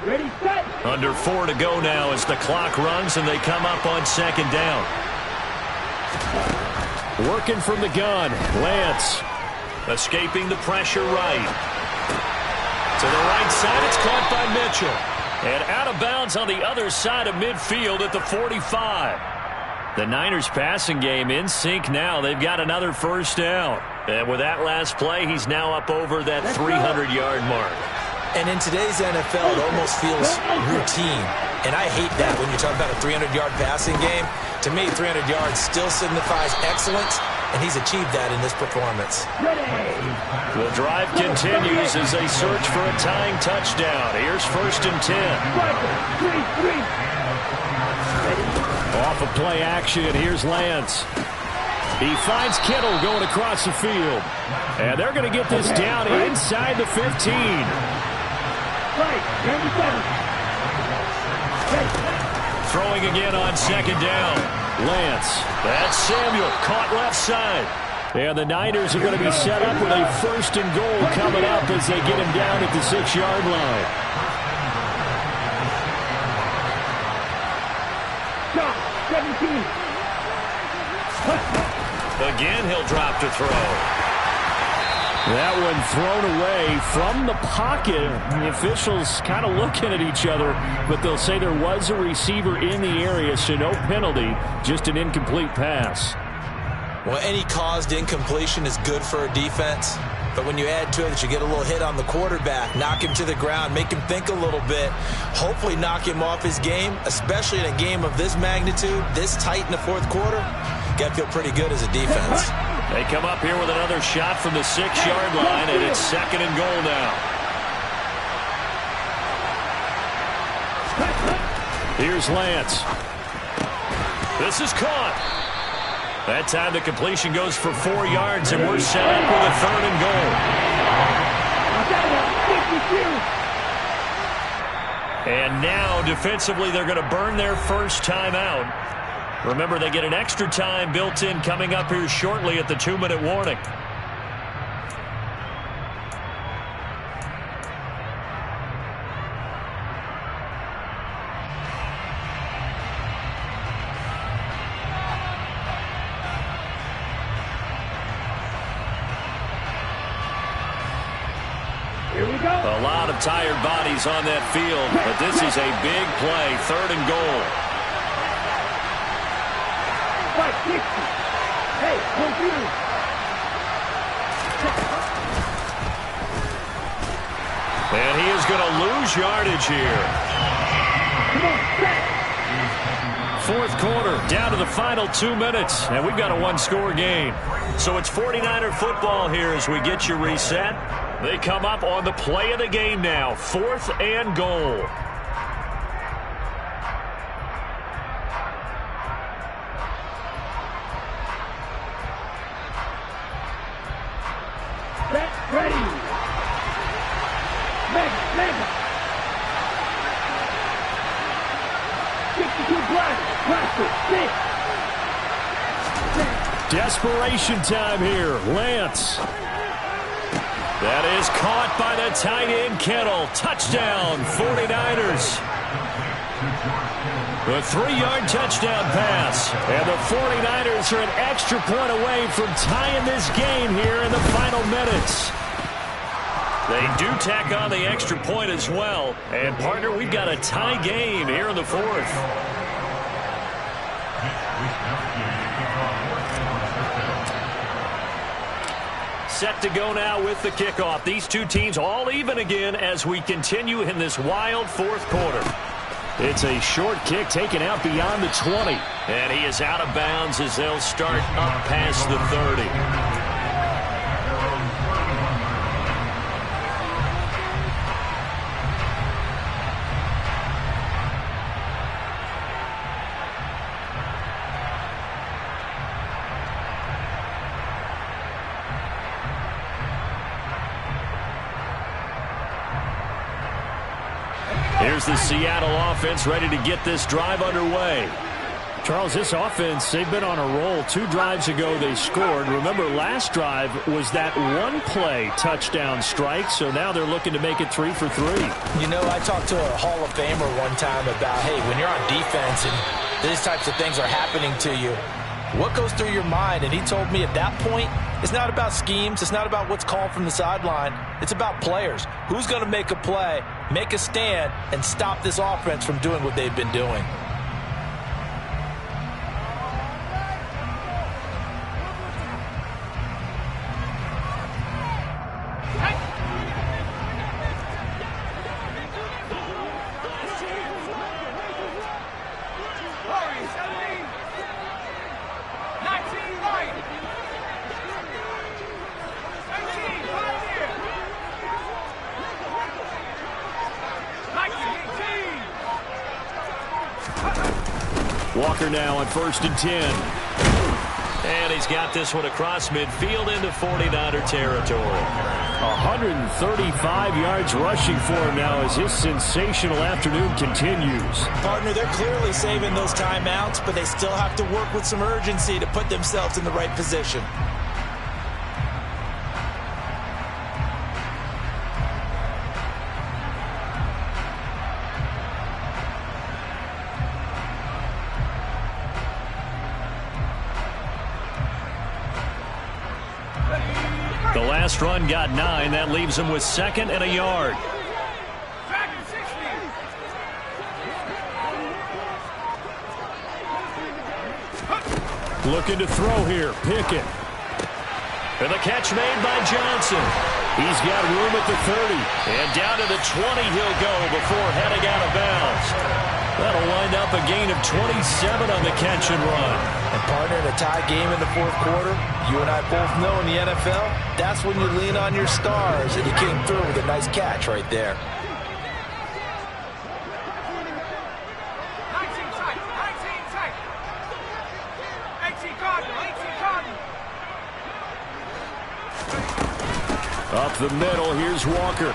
Ready, set. Under 4 to go now as the clock runs and they come up on second down. Working from the gun, Lance. Escaping the pressure right. To the right side, it's caught by Mitchell. And out of bounds on the other side of midfield at the 45. The Niners passing game in sync now. They've got another first down. And with that last play, he's now up over that 300-yard mark. And in today's NFL, it almost feels routine. And I hate that when you're talking about a 300-yard passing game. To me, 300 yards still signifies excellence, and he's achieved that in this performance. The drive continues as they search for a tying touchdown. Here's 1st and 10. Off of play action, here's Lance. He finds Kittle going across the field. And they're going to get this down inside the 15. Throwing again on second down. Lance. That's Samuel. Caught left side. And the Niners are going to be set up with a 1st and goal coming up as they get him down at the 6-yard line. Stop. 17. Again, he'll drop to throw. That one thrown away from the pocket. The officials kind of looking at each other, but they'll say there was a receiver in the area, so no penalty, just an incomplete pass. Well, any caused incompletion is good for a defense, but when you add to it that you get a little hit on the quarterback, knock him to the ground, make him think a little bit, hopefully knock him off his game, especially in a game of this magnitude, this tight in the 4th quarter, got to feel pretty good as a defense. They come up here with another shot from the 6-yard line, and it's 2nd and goal now. Here's Lance. This is caught. That time the completion goes for 4 yards, and we're set up with a 3rd and goal. And now, defensively, they're going to burn their first time out. Remember, they get an extra time built in coming up here shortly at the 2-minute warning. Here we go. A lot of tired bodies on that field, but this is a big play, 3rd and goal. Hey, computer. And he is going to lose yardage here. Come on, set. 4th quarter, down to the final 2 minutes, and we've got a 1-score game. So it's 49er football here as we get you reset. They come up on the play of the game now, 4th and goal. Ready. Mega. 62 black. Desperation time here. Lance. That is caught by the tight end, Kittle. Touchdown, 49ers. The 3-yard touchdown pass. And the 49ers are an extra point away from tying this game here in the final minutes. They do tack on the extra point as well. And, partner, we've got a tie game here in the 4th. Set to go now with the kickoff. These two teams all even again as we continue in this wild 4th quarter. It's a short kick taken out beyond the 20. And he is out of bounds as they'll start up past the 30. Here's the Seattle offense ready to get this drive underway. Charles, this offense, they've been on a roll. 2 drives ago they scored. Remember, last drive was that one-play touchdown strike, so now they're looking to make it 3 for 3. You know, I talked to a Hall of Famer one time about, hey, when you're on defense and these types of things are happening to you, what goes through your mind? And he told me at that point, it's not about schemes. It's not about what's called from the sideline. It's about players. Who's going to make a play, make a stand, and stop this offense from doing what they've been doing? Walker now on 1st and 10. And he's got this one across midfield into 49er territory. 135 yards rushing for him now as his sensational afternoon continues. Partner, they're clearly saving those timeouts, but they still have to work with some urgency to put themselves in the right position. The last run got 9. That leaves him with 2nd and a yard. Looking to throw here. Pickett. And the catch made by Johnson. He's got room at the 30. And down to the 20 he'll go before heading out of bounds. That'll wind up a gain of 27 on the catch and run. And partner, in a tie game in the 4th quarter, you and I both know in the NFL, that's when you lean on your stars, and he came through with a nice catch right there. Up the middle, here's Walker.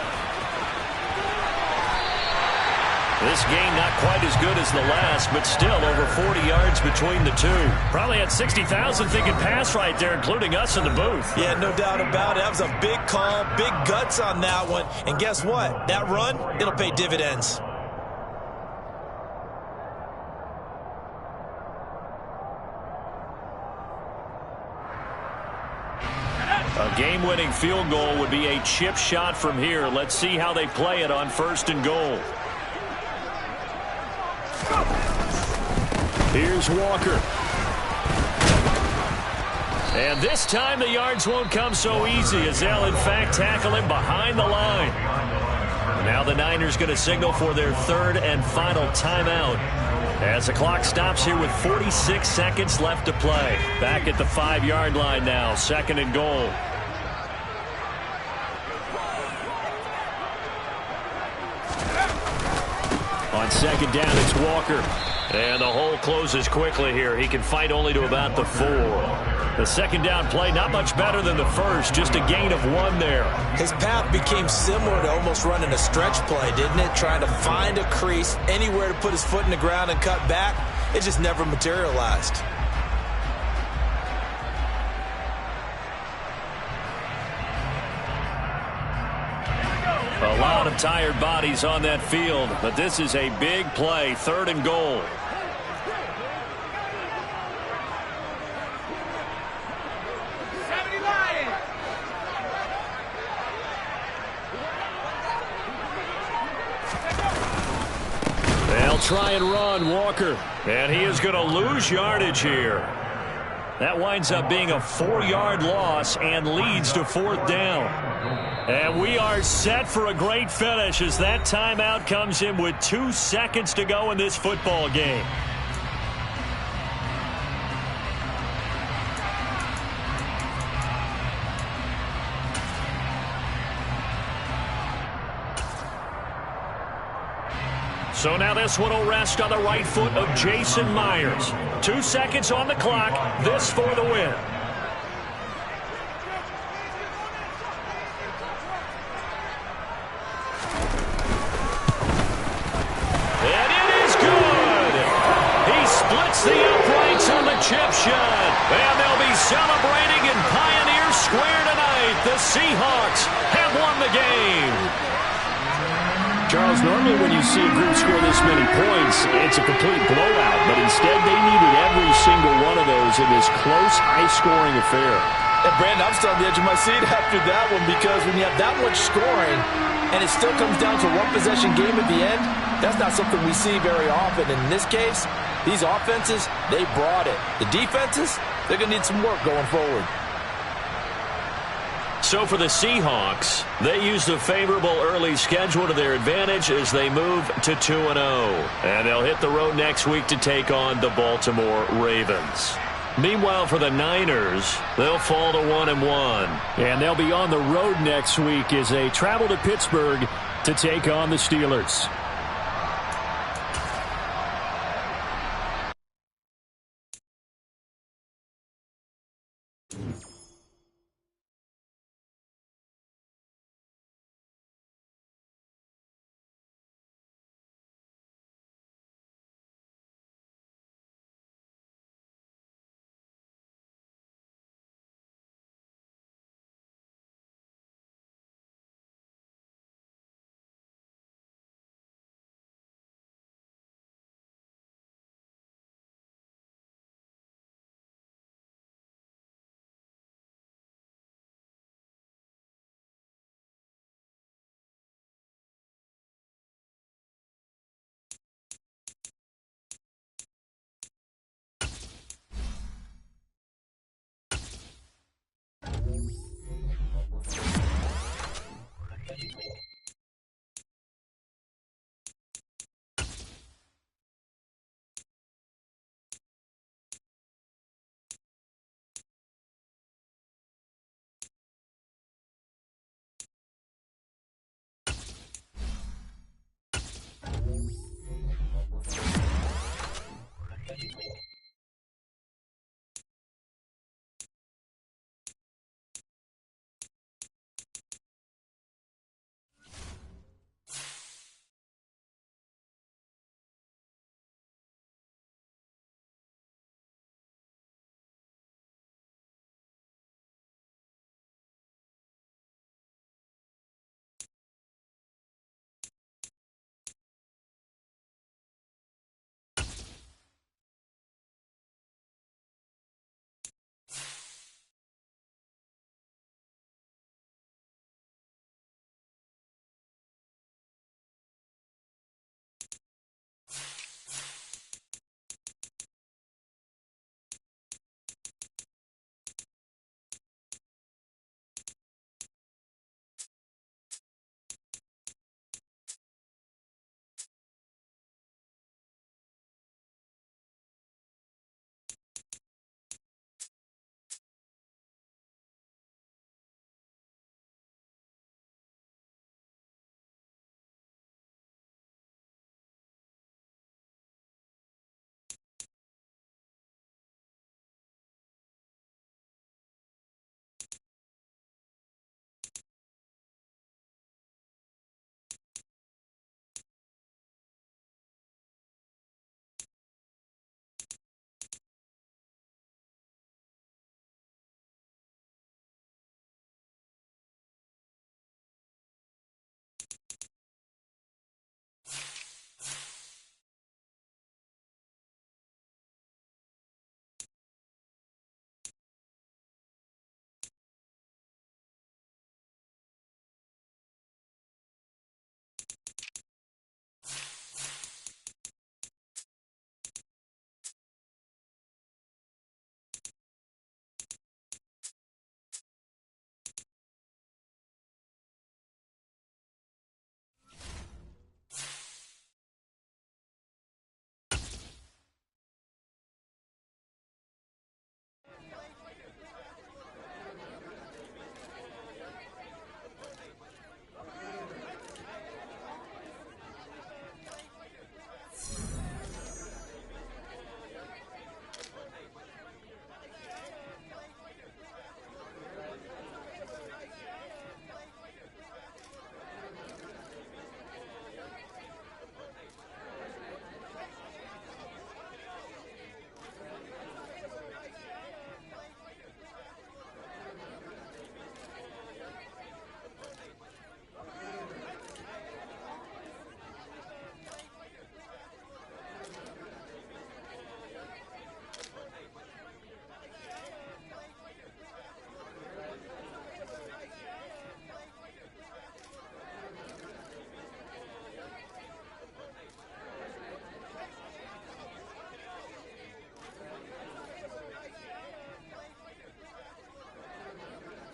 This game not quite as good as the last, but still over 40 yards between the two. Probably had 60,000 thinking pass right there, including us in the booth. Yeah, no doubt about it. That was a big call, big guts on that one. And guess what? That run, it'll pay dividends. A game-winning field goal would be a chip shot from here. Let's see how they play it on 1st and goal. Here's Walker. And this time the yards won't come so easy as they'll in fact tackle him behind the line. Now the Niners going to signal for their 3rd and final timeout as the clock stops here with 46 seconds left to play. Back at the 5-yard line now, 2nd and goal. On 2nd down, it's Walker. And the hole closes quickly here. He can fight only to about the 4. The 2nd down play, not much better than the first. Just a gain of 1 there. His path became similar to almost running a stretch play, didn't it? Trying to find a crease, anywhere to put his foot in the ground and cut back. It just never materialized. A lot of tired bodies on that field, but this is a big play, 3rd and goal. They'll try and run, Walker. And he is going to lose yardage here. That winds up being a 4-yard loss and leads to 4th down. And we are set for a great finish as that timeout comes in with 2 seconds to go in this football game. So now this one will rest on the right foot of Jason Myers. 2 seconds on the clock. This for the win. And it is good. He splits the upright. chip shot. And they'll be celebrating in Pioneer Square tonight. The Seahawks have won the game. Charles, normally when you see a group score this many points, it's a complete blowout. But instead, they needed every single one of those in this close, high-scoring affair. And Brandon, I'm still on the edge of my seat after that one, because when you have that much scoring and it still comes down to a one-possession game at the end, that's not something we see very often. In this case, these offenses, they brought it. The defenses, they're going to need some work going forward. So for the Seahawks, they used a favorable early schedule to their advantage as they move to 2-0. And they'll hit the road next week to take on the Baltimore Ravens. Meanwhile, for the Niners, they'll fall to 1-1. And they'll be on the road next week as they travel to Pittsburgh to take on the Steelers.